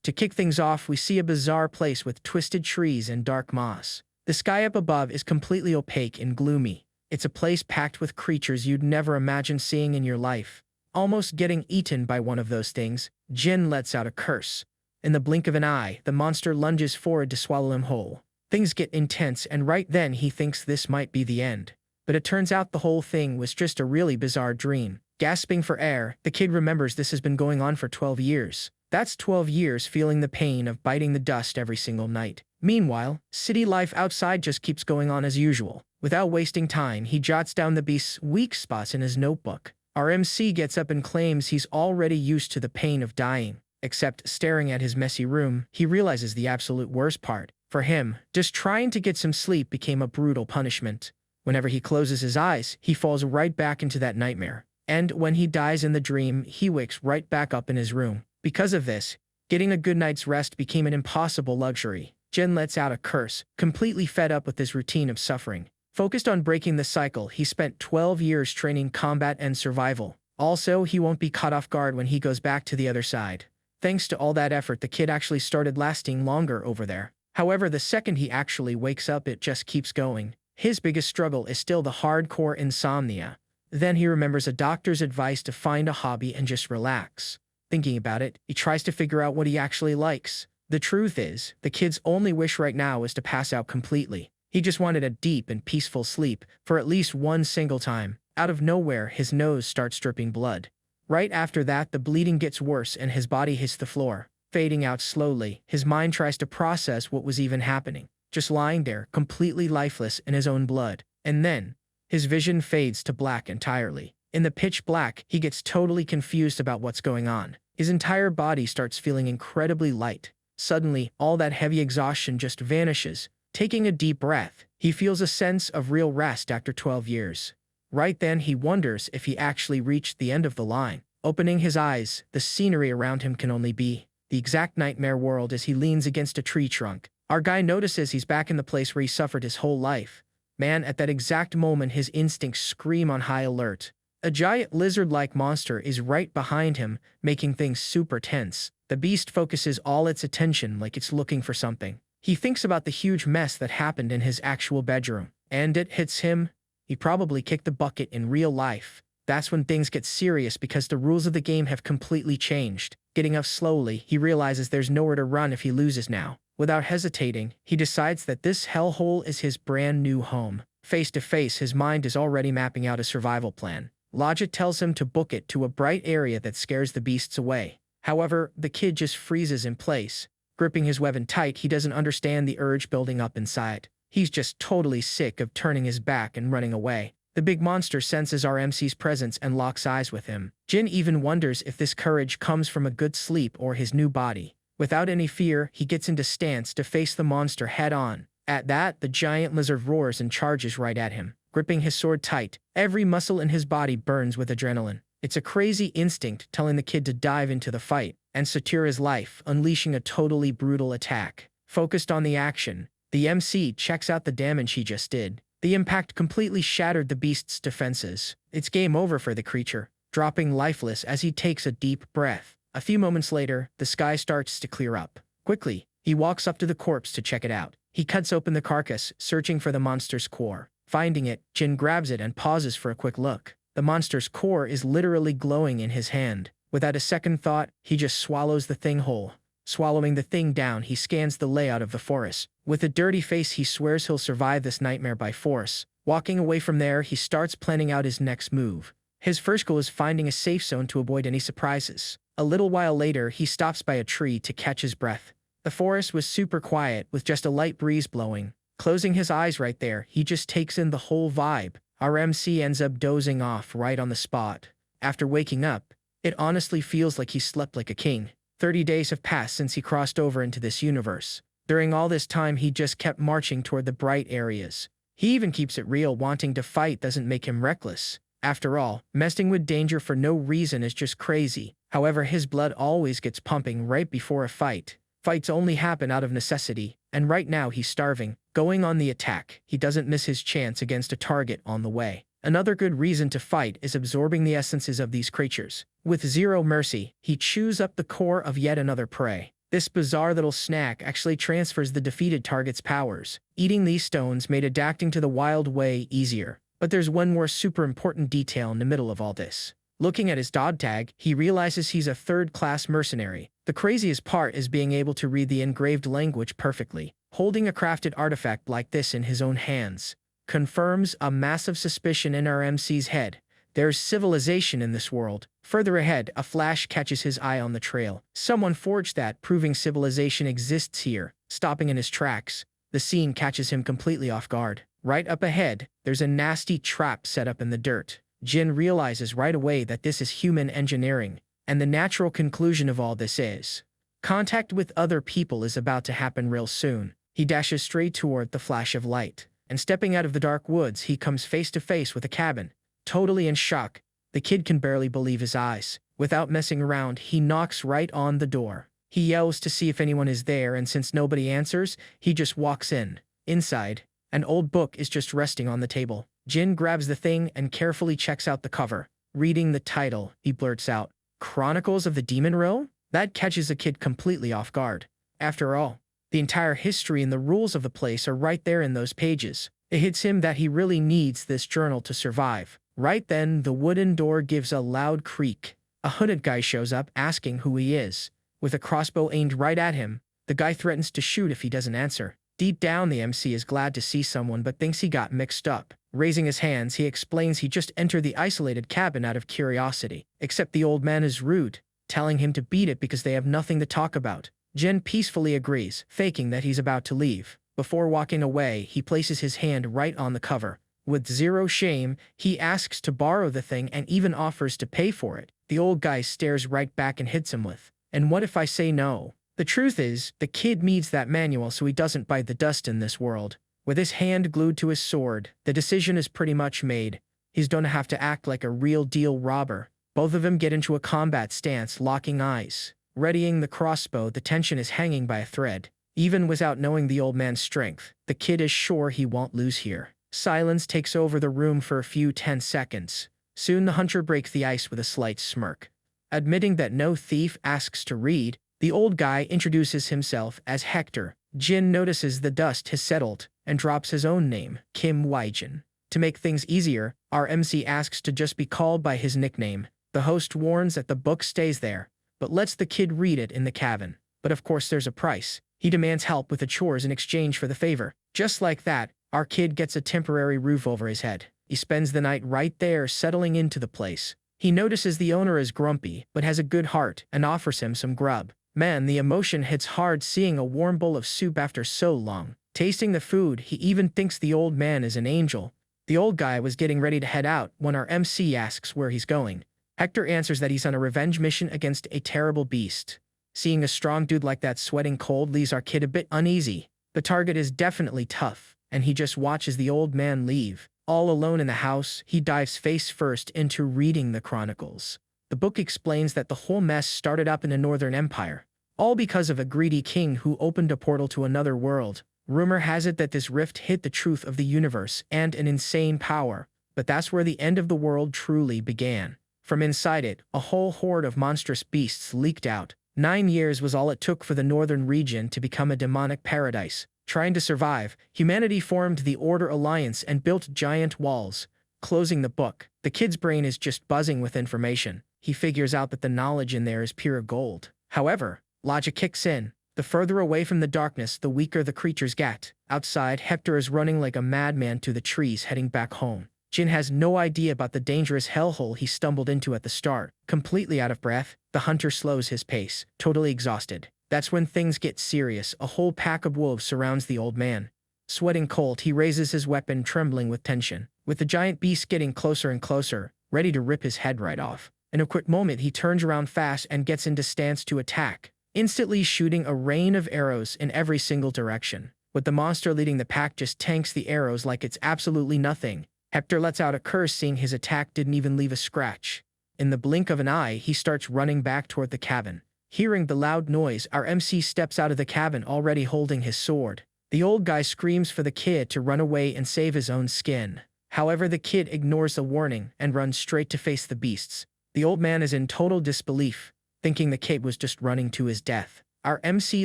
To kick things off, we see a bizarre place with twisted trees and dark moss. The sky up above is completely opaque and gloomy. It's a place packed with creatures you'd never imagine seeing in your life. Almost getting eaten by one of those things, Jin lets out a curse. In the blink of an eye, the monster lunges forward to swallow him whole. Things get intense, and right then he thinks this might be the end. But it turns out the whole thing was just a really bizarre dream. Gasping for air, the kid remembers this has been going on for 12 years. That's 12 years feeling the pain of biting the dust every single night. Meanwhile, city life outside just keeps going on as usual. Without wasting time, he jots down the beast's weak spots in his notebook. Our MC gets up and claims he's already used to the pain of dying. Except staring at his messy room, he realizes the absolute worst part. For him, just trying to get some sleep became a brutal punishment. Whenever he closes his eyes, he falls right back into that nightmare. And when he dies in the dream, he wakes right back up in his room. Because of this, getting a good night's rest became an impossible luxury. Jin lets out a curse, completely fed up with his routine of suffering. Focused on breaking the cycle, he spent 12 years training combat and survival. Also, he won't be caught off guard when he goes back to the other side. Thanks to all that effort, the kid actually started lasting longer over there. However, the second he actually wakes up, it just keeps going. His biggest struggle is still the hardcore insomnia. Then he remembers a doctor's advice to find a hobby and just relax. Thinking about it, he tries to figure out what he actually likes. The truth is, the kid's only wish right now is to pass out completely. He just wanted a deep and peaceful sleep for at least one single time. Out of nowhere, his nose starts dripping blood. Right after that, the bleeding gets worse and his body hits the floor. Fading out slowly, his mind tries to process what was even happening. Just lying there, completely lifeless in his own blood. And then, his vision fades to black entirely. In the pitch black, he gets totally confused about what's going on. His entire body starts feeling incredibly light. Suddenly, all that heavy exhaustion just vanishes. Taking a deep breath, he feels a sense of real rest after 12 years. Right then, he wonders if he actually reached the end of the line. Opening his eyes, the scenery around him can only be the exact nightmare world as he leans against a tree trunk. Our guy notices he's back in the place where he suffered his whole life. Man, at that exact moment, his instincts scream on high alert. A giant lizard-like monster is right behind him, making things super tense. The beast focuses all its attention like it's looking for something. He thinks about the huge mess that happened in his actual bedroom. And it hits him. He probably kicked the bucket in real life. That's when things get serious because the rules of the game have completely changed. Getting up slowly, he realizes there's nowhere to run if he loses now. Without hesitating, he decides that this hellhole is his brand new home. Face to face, his mind is already mapping out a survival plan. Logic tells him to book it to a bright area that scares the beasts away. However, the kid just freezes in place. Gripping his weapon tight, he doesn't understand the urge building up inside. He's just totally sick of turning his back and running away. The big monster senses our MC's presence and locks eyes with him. Jin even wonders if this courage comes from a good sleep or his new body. Without any fear, he gets into stance to face the monster head-on. At that, the giant lizard roars and charges right at him. Gripping his sword tight, every muscle in his body burns with adrenaline. It's a crazy instinct telling the kid to dive into the fight and secure his life, unleashing a totally brutal attack. Focused on the action, the MC checks out the damage he just did. The impact completely shattered the beast's defenses. It's game over for the creature, dropping lifeless as he takes a deep breath. A few moments later, the sky starts to clear up. Quickly, he walks up to the corpse to check it out. He cuts open the carcass, searching for the monster's core. Finding it, Jin grabs it and pauses for a quick look. The monster's core is literally glowing in his hand. Without a second thought, he just swallows the thing whole. Swallowing the thing down, he scans the layout of the forest. With a dirty face, he swears he'll survive this nightmare by force. Walking away from there, he starts planning out his next move. His first goal is finding a safe zone to avoid any surprises. A little while later, he stops by a tree to catch his breath. The forest was super quiet, with just a light breeze blowing. Closing his eyes right there, he just takes in the whole vibe. Our MC ends up dozing off right on the spot. After waking up, it honestly feels like he slept like a king. 30 days have passed since he crossed over into this universe. During all this time, he just kept marching toward the bright areas. He even keeps it real, wanting to fight doesn't make him reckless. After all, messing with danger for no reason is just crazy. However, his blood always gets pumping right before a fight. Fights only happen out of necessity, and right now he's starving. Going on the attack, he doesn't miss his chance against a target on the way. Another good reason to fight is absorbing the essences of these creatures. With zero mercy, he chews up the core of yet another prey. This bizarre little snack actually transfers the defeated target's powers. Eating these stones made adapting to the wild way easier. But there's one more super important detail in the middle of all this. Looking at his dog tag, he realizes he's a third-class mercenary. The craziest part is being able to read the engraved language perfectly. Holding a crafted artifact like this in his own hands confirms a massive suspicion in our MC's head. There's civilization in this world. Further ahead, a flash catches his eye on the trail. Someone forged that, proving civilization exists here. Stopping in his tracks, the scene catches him completely off guard. Right up ahead, there's a nasty trap set up in the dirt. Jin realizes right away that this is human engineering, and the natural conclusion of all this is contact with other people is about to happen real soon. He dashes straight toward the flash of light, and stepping out of the dark woods, he comes face to face with a cabin. Totally in shock, the kid can barely believe his eyes. Without messing around, he knocks right on the door. He yells to see if anyone is there, and since nobody answers, he just walks in. Inside, an old book is just resting on the table. Jin grabs the thing and carefully checks out the cover. Reading the title, he blurts out, "Chronicles of the Demon Row?" That catches the kid completely off guard. After all, the entire history and the rules of the place are right there in those pages. It hits him that he really needs this journal to survive. Right then, the wooden door gives a loud creak. A hooded guy shows up, asking who he is. With a crossbow aimed right at him, the guy threatens to shoot if he doesn't answer. Deep down, the MC is glad to see someone but thinks he got mixed up. Raising his hands, he explains he just entered the isolated cabin out of curiosity. Except the old man is rude, telling him to beat it because they have nothing to talk about. Jin peacefully agrees, faking that he's about to leave. Before walking away, he places his hand right on the cover. With zero shame, he asks to borrow the thing and even offers to pay for it. The old guy stares right back and hits him with, "And what if I say no?" The truth is, the kid needs that manual so he doesn't bite the dust in this world. With his hand glued to his sword, the decision is pretty much made. He's gonna have to act like a real-deal robber. Both of them get into a combat stance, locking eyes. Readying the crossbow, the tension is hanging by a thread. Even without knowing the old man's strength, the kid is sure he won't lose here. Silence takes over the room for a few 10 seconds. Soon the hunter breaks the ice with a slight smirk. Admitting that no thief asks to read, the old guy introduces himself as Hector. Jin notices the dust has settled and drops his own name, Kim Waijin. To make things easier, our MC asks to just be called by his nickname. The host warns that the book stays there, but lets the kid read it in the cabin. But of course there's a price. He demands help with the chores in exchange for the favor. Just like that, our kid gets a temporary roof over his head. He spends the night right there, settling into the place. He notices the owner is grumpy, but has a good heart, and offers him some grub. Man, the emotion hits hard seeing a warm bowl of soup after so long. Tasting the food, he even thinks the old man is an angel. The old guy was getting ready to head out when our MC asks where he's going. Hector answers that he's on a revenge mission against a terrible beast. Seeing a strong dude like that sweating cold leaves our kid a bit uneasy. The target is definitely tough, and he just watches the old man leave. All alone in the house, he dives face first into reading the chronicles. The book explains that the whole mess started up in the Northern Empire, all because of a greedy king who opened a portal to another world. Rumor has it that this rift hid the truth of the universe and an insane power, but that's where the end of the world truly began. From inside it, a whole horde of monstrous beasts leaked out. 9 years was all it took for the northern region to become a demonic paradise. Trying to survive, humanity formed the Order Alliance and built giant walls. Closing the book, the kid's brain is just buzzing with information. He figures out that the knowledge in there is pure gold. However, logic kicks in. The further away from the darkness, the weaker the creatures get. Outside, Hector is running like a madman to the trees, heading back home. Jin has no idea about the dangerous hellhole he stumbled into at the start. Completely out of breath, the hunter slows his pace, totally exhausted. That's when things get serious. A whole pack of wolves surrounds the old man. Sweating cold, he raises his weapon, trembling with tension. With the giant beast getting closer and closer, ready to rip his head right off. In a quick moment, he turns around fast and gets into stance to attack, instantly shooting a rain of arrows in every single direction. With the monster leading, the pack just tanks the arrows like it's absolutely nothing. Hector lets out a curse, seeing his attack didn't even leave a scratch. In the blink of an eye, he starts running back toward the cabin. Hearing the loud noise, our MC steps out of the cabin, already holding his sword. The old guy screams for the kid to run away and save his own skin. However, the kid ignores the warning and runs straight to face the beasts. The old man is in total disbelief, thinking the kid was just running to his death. Our MC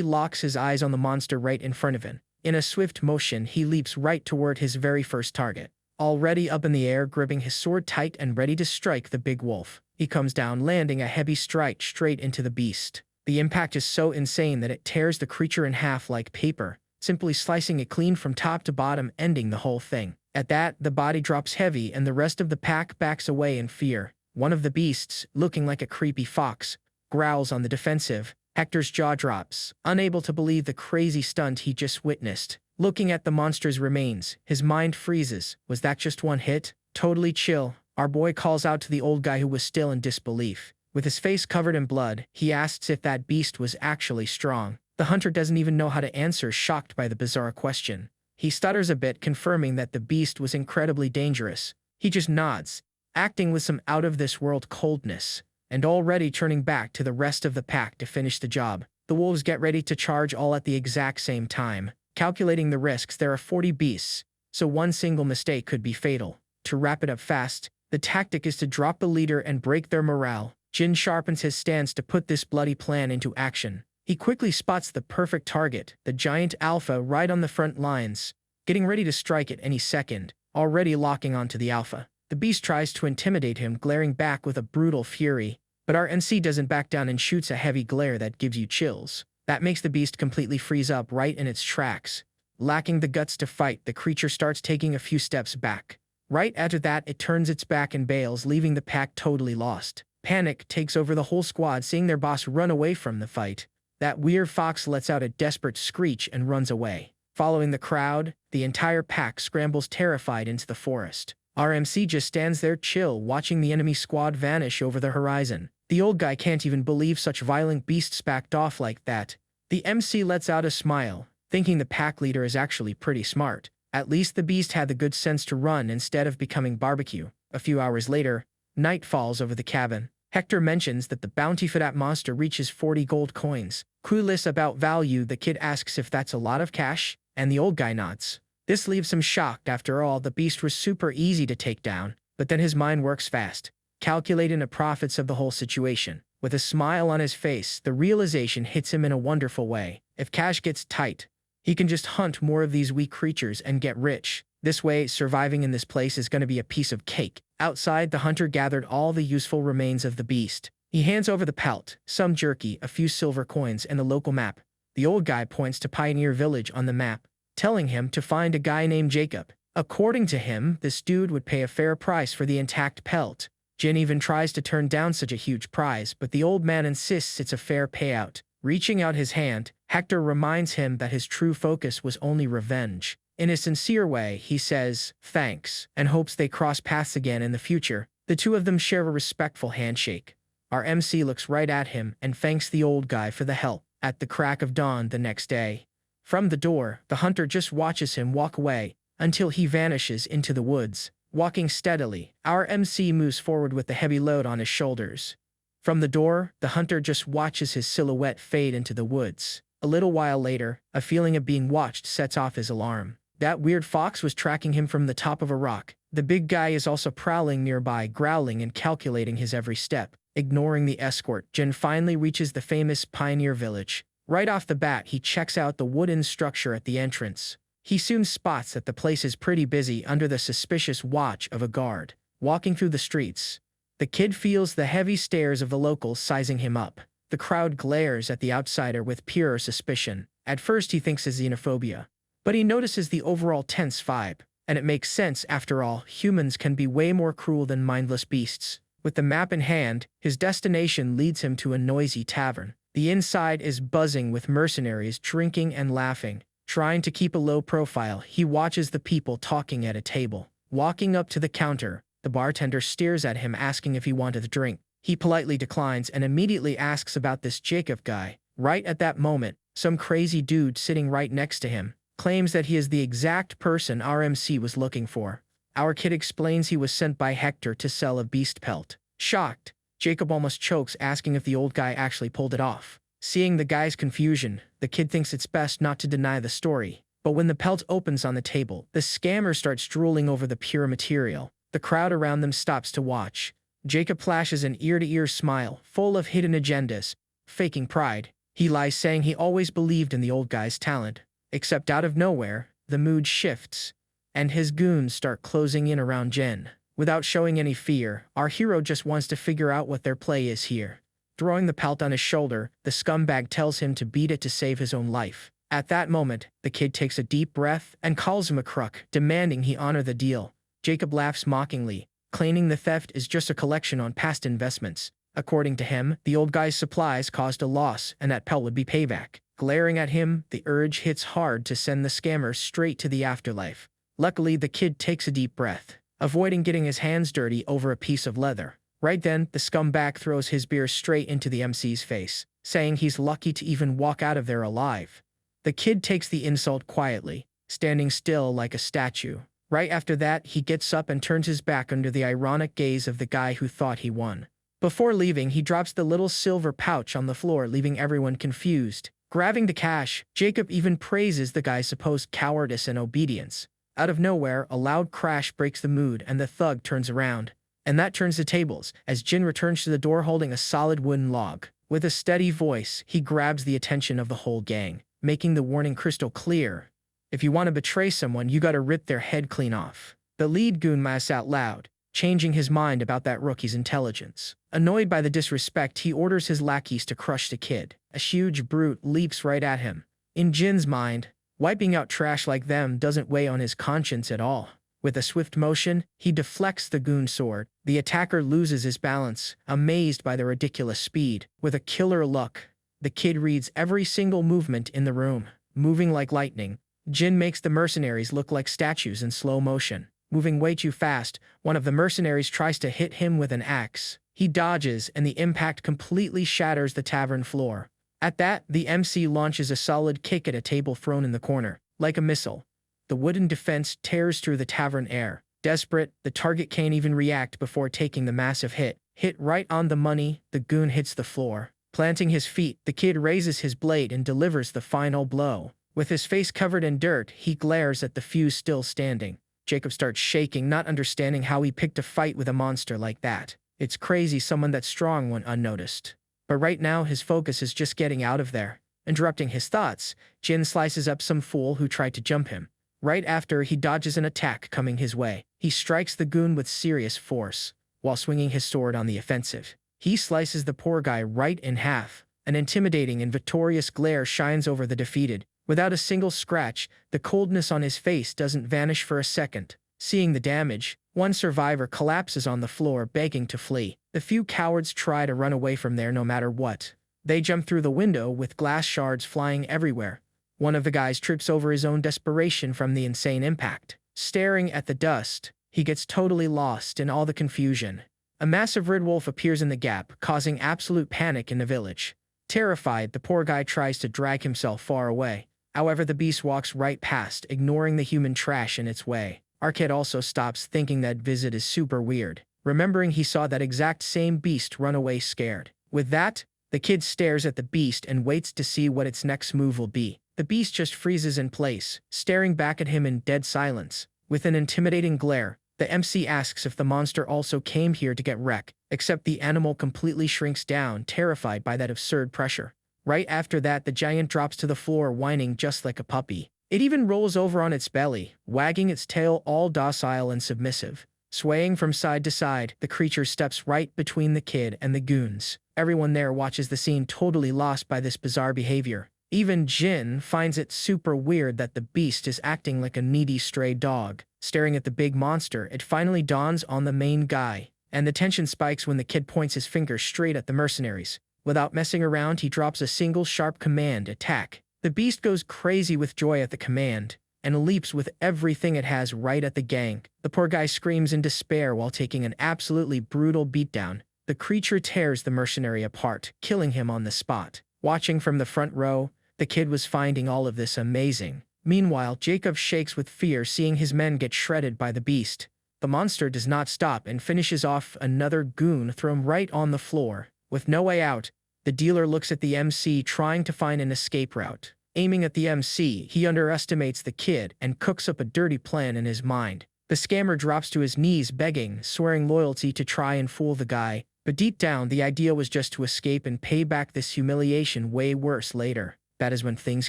locks his eyes on the monster right in front of him. In a swift motion, he leaps right toward his very first target. Already up in the air, gripping his sword tight and ready to strike the big wolf, he comes down, landing a heavy strike straight into the beast. The impact is so insane that it tears the creature in half like paper, simply slicing it clean from top to bottom, ending the whole thing. At that, the body drops heavy and the rest of the pack backs away in fear. One of the beasts, looking like a creepy fox, growls on the defensive. Hector's jaw drops, unable to believe the crazy stunt he just witnessed. Looking at the monster's remains, his mind freezes. Was that just one hit? Totally chill. Our boy calls out to the old guy who was still in disbelief. With his face covered in blood, he asks if that beast was actually strong. The hunter doesn't even know how to answer, shocked by the bizarre question. He stutters a bit, confirming that the beast was incredibly dangerous. He just nods, acting with some out-of-this-world coldness, and already turning back to the rest of the pack to finish the job. The wolves get ready to charge all at the exact same time. Calculating the risks, there are 40 beasts, so one single mistake could be fatal. To wrap it up fast, the tactic is to drop the leader and break their morale. Jin sharpens his stance to put this bloody plan into action. He quickly spots the perfect target, the giant alpha right on the front lines, getting ready to strike at any second, already locking onto the alpha. The beast tries to intimidate him, glaring back with a brutal fury, but our MC doesn't back down and shoots a heavy glare that gives you chills. That makes the beast completely freeze up right in its tracks. Lacking the guts to fight, the creature starts taking a few steps back. Right after that, it turns its back and bails, leaving the pack totally lost. Panic takes over the whole squad, seeing their boss run away from the fight. That weird fox lets out a desperate screech and runs away. Following the crowd, the entire pack scrambles terrified into the forest. Our MC just stands there chill, watching the enemy squad vanish over the horizon. The old guy can't even believe such violent beasts backed off like that. The MC lets out a smile, thinking the pack leader is actually pretty smart. At least the beast had the good sense to run instead of becoming barbecue. A few hours later, night falls over the cabin. Hector mentions that the bounty for that monster reaches 40 gold coins. Clueless about value, the kid asks if that's a lot of cash, and the old guy nods. This leaves him shocked. After all, the beast was super easy to take down, but then his mind works fast, calculating the profits of the whole situation. With a smile on his face, the realization hits him in a wonderful way. If cash gets tight, he can just hunt more of these weak creatures and get rich. This way, surviving in this place is going to be a piece of cake. Outside, the hunter gathered all the useful remains of the beast. He hands over the pelt, some jerky, a few silver coins, and a local map. The old guy points to Pioneer Village on the map, telling him to find a guy named Jacob. According to him, this dude would pay a fair price for the intact pelt. Jin even tries to turn down such a huge prize, but the old man insists it's a fair payout. Reaching out his hand, Hector reminds him that his true focus was only revenge. In a sincere way, he says, thanks, and hopes they cross paths again in the future. The two of them share a respectful handshake. Our MC looks right at him and thanks the old guy for the help. At the crack of dawn the next day, from the door, the hunter just watches him walk away until he vanishes into the woods. Walking steadily, our MC moves forward with the heavy load on his shoulders. From the door, the hunter just watches his silhouette fade into the woods. A little while later, a feeling of being watched sets off his alarm. That weird fox was tracking him from the top of a rock. The big guy is also prowling nearby, growling and calculating his every step. Ignoring the escort, Jin finally reaches the famous Pioneer Village. Right off the bat, he checks out the wooden structure at the entrance. He soon spots that the place is pretty busy under the suspicious watch of a guard. Walking through the streets, the kid feels the heavy stares of the locals sizing him up. The crowd glares at the outsider with pure suspicion. At first he thinks it's xenophobia, but he notices the overall tense vibe. And it makes sense, after all, humans can be way more cruel than mindless beasts. With the map in hand, his destination leads him to a noisy tavern. The inside is buzzing with mercenaries drinking and laughing. Trying to keep a low profile, he watches the people talking at a table. Walking up to the counter, the bartender stares at him asking if he wanted a drink. He politely declines and immediately asks about this Jacob guy. Right at that moment, some crazy dude sitting right next to him claims that he is the exact person our MC was looking for. Our kid explains he was sent by Hector to sell a beast pelt. Shocked, Jacob almost chokes, asking if the old guy actually pulled it off. Seeing the guy's confusion, the kid thinks it's best not to deny the story. But when the pelt opens on the table, the scammer starts drooling over the pure material. The crowd around them stops to watch. Jacob flashes an ear-to-ear smile, full of hidden agendas. Faking pride, He lies saying he always believed in the old guy's talent. Except out of nowhere, the mood shifts, and his goons start closing in around Jin. Without showing any fear, our hero just wants to figure out what their play is here. Throwing the pelt on his shoulder, the scumbag tells him to beat it to save his own life. At that moment, the kid takes a deep breath and calls him a crook, demanding he honor the deal. Jacob laughs mockingly, claiming the theft is just a collection on past investments. According to him, the old guy's supplies caused a loss, and that pelt would be payback. Glaring at him, the urge hits hard to send the scammer straight to the afterlife. Luckily, the kid takes a deep breath, avoiding getting his hands dirty over a piece of leather. Right then, the scumbag throws his beer straight into the MC's face, saying he's lucky to even walk out of there alive. The kid takes the insult quietly, standing still like a statue. Right after that, he gets up and turns his back under the ironic gaze of the guy who thought he won. Before leaving, he drops the little silver pouch on the floor, leaving everyone confused. Grabbing the cash, Jacob even praises the guy's supposed cowardice and obedience. Out of nowhere, a loud crash breaks the mood and the thug turns around. And that turns the tables, as Jin returns to the door holding a solid wooden log. With a steady voice, he grabs the attention of the whole gang, making the warning crystal clear. If you want to betray someone, you gotta rip their head clean off. The lead goon laughs out loud, changing his mind about that rookie's intelligence. Annoyed by the disrespect, he orders his lackeys to crush the kid. A huge brute leaps right at him. In Jin's mind, wiping out trash like them doesn't weigh on his conscience at all. With a swift motion, he deflects the goon's sword. The attacker loses his balance, amazed by the ridiculous speed. With a killer look, the kid reads every single movement in the room, moving like lightning. Jin makes the mercenaries look like statues in slow motion. Moving way too fast, one of the mercenaries tries to hit him with an axe. He dodges, and the impact completely shatters the tavern floor. At that, the MC launches a solid kick at a table thrown in the corner. Like a missile, the wooden defense tears through the tavern air. Desperate, the target can't even react before taking the massive hit. Hit right on the money, the goon hits the floor. Planting his feet, the kid raises his blade and delivers the final blow. With his face covered in dirt, he glares at the fuse still standing. Jacob starts shaking, not understanding how he picked a fight with a monster like that. It's crazy someone that strong went unnoticed. But right now, his focus is just getting out of there. Interrupting his thoughts, Jin slices up some fool who tried to jump him. Right after, he dodges an attack coming his way. He strikes the goon with serious force, while swinging his sword on the offensive. He slices the poor guy right in half. An intimidating and victorious glare shines over the defeated. Without a single scratch, the coldness on his face doesn't vanish for a second. Seeing the damage, one survivor collapses on the floor, begging to flee. The few cowards try to run away from there no matter what. They jump through the window with glass shards flying everywhere. One of the guys trips over his own desperation from the insane impact. Staring at the dust, he gets totally lost in all the confusion. A massive red wolf appears in the gap, causing absolute panic in the village. Terrified, the poor guy tries to drag himself far away. However, the beast walks right past, ignoring the human trash in its way. Our kid also stops, thinking that visit is super weird, remembering he saw that exact same beast run away scared. With that, the kid stares at the beast and waits to see what its next move will be. The beast just freezes in place, staring back at him in dead silence. With an intimidating glare, the MC asks if the monster also came here to get wrecked, except the animal completely shrinks down, terrified by that absurd pressure. Right after that, the giant drops to the floor, whining just like a puppy. It even rolls over on its belly, wagging its tail, all docile and submissive. Swaying from side to side, the creature steps right between the kid and the goons. Everyone there watches the scene, totally lost by this bizarre behavior. Even Jin finds it super weird that the beast is acting like a needy stray dog. Staring at the big monster, it finally dawns on the main guy, and the tension spikes when the kid points his finger straight at the mercenaries. Without messing around, he drops a single sharp command: attack. The beast goes crazy with joy at the command, and leaps with everything it has right at the gang. The poor guy screams in despair while taking an absolutely brutal beatdown. The creature tears the mercenary apart, killing him on the spot. Watching from the front row, the kid was finding all of this amazing. Meanwhile, Jacob shakes with fear, seeing his men get shredded by the beast. The monster does not stop and finishes off another goon, thrown right on the floor. With no way out, the dealer looks at the MC, trying to find an escape route. Aiming at the MC, he underestimates the kid and cooks up a dirty plan in his mind. The scammer drops to his knees, begging, swearing loyalty to try and fool the guy. But deep down, the idea was just to escape and pay back this humiliation way worse later. That is when things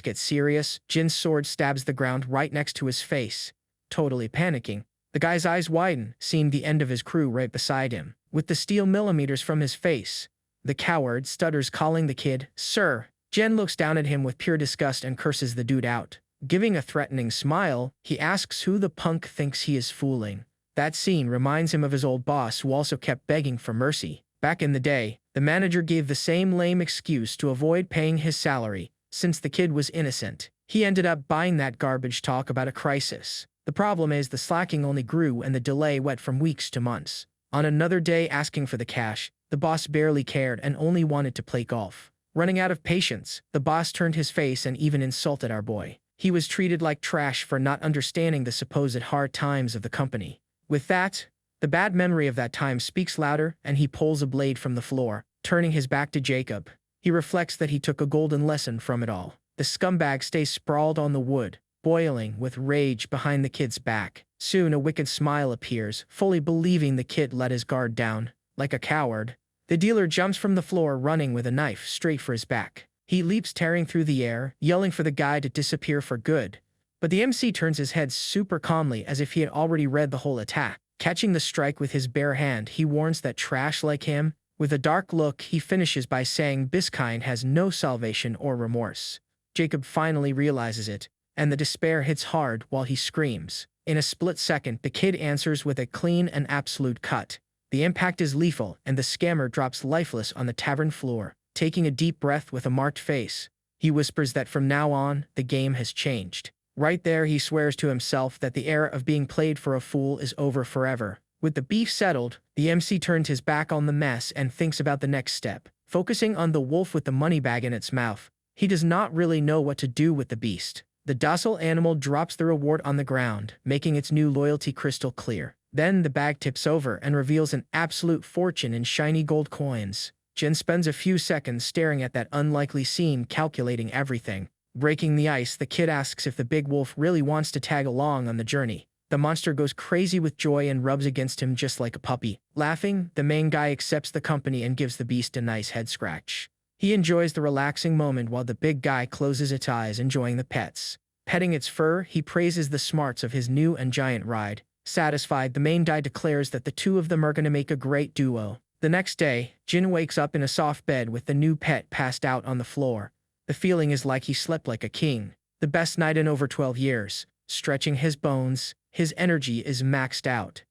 get serious. Jin's sword stabs the ground right next to his face. Totally panicking, the guy's eyes widen, seeing the end of his crew right beside him. With the steel millimeters from his face, the coward stutters, calling the kid, "Sir." Jin looks down at him with pure disgust and curses the dude out. Giving a threatening smile, he asks who the punk thinks he is fooling. That scene reminds him of his old boss, who also kept begging for mercy. Back in the day, the manager gave the same lame excuse to avoid paying his salary, since the kid was innocent. He ended up buying that garbage talk about a crisis. The problem is the slacking only grew and the delay went from weeks to months. On another day asking for the cash, the boss barely cared and only wanted to play golf. Running out of patience, the boss turned his face and even insulted our boy. He was treated like trash for not understanding the supposed hard times of the company. With that, the bad memory of that time speaks louder, and he pulls a blade from the floor, turning his back to Jacob. He reflects that he took a golden lesson from it all. The scumbag stays sprawled on the wood, boiling with rage behind the kid's back. Soon a wicked smile appears, fully believing the kid let his guard down. Like a coward, the dealer jumps from the floor, running with a knife straight for his back. He leaps, tearing through the air, yelling for the guy to disappear for good. But the MC turns his head super calmly, as if he had already read the whole attack. Catching the strike with his bare hand, he warns that trash like him. With a dark look, he finishes by saying this kind has no salvation or remorse. Jacob finally realizes it, and the despair hits hard while he screams. In a split second, the kid answers with a clean and absolute cut. The impact is lethal, and the scammer drops lifeless on the tavern floor. Taking a deep breath with a marked face, he whispers that from now on, the game has changed. Right there, he swears to himself that the era of being played for a fool is over forever. With the beef settled, the MC turns his back on the mess and thinks about the next step. Focusing on the wolf with the money bag in its mouth, he does not really know what to do with the beast. The docile animal drops the reward on the ground, making its new loyalty crystal clear. Then the bag tips over and reveals an absolute fortune in shiny gold coins. Jin spends a few seconds staring at that unlikely scene, calculating everything. Breaking the ice, the kid asks if the big wolf really wants to tag along on the journey. The monster goes crazy with joy and rubs against him just like a puppy. Laughing, the main guy accepts the company and gives the beast a nice head scratch. He enjoys the relaxing moment while the big guy closes its eyes, enjoying the pets. Petting its fur, he praises the smarts of his new and giant ride. Satisfied, the main guy declares that the two of them are gonna make a great duo. The next day, Jin wakes up in a soft bed with the new pet passed out on the floor. The feeling is like he slept like a king. The best night in over 12 years. Stretching his bones, his energy is maxed out.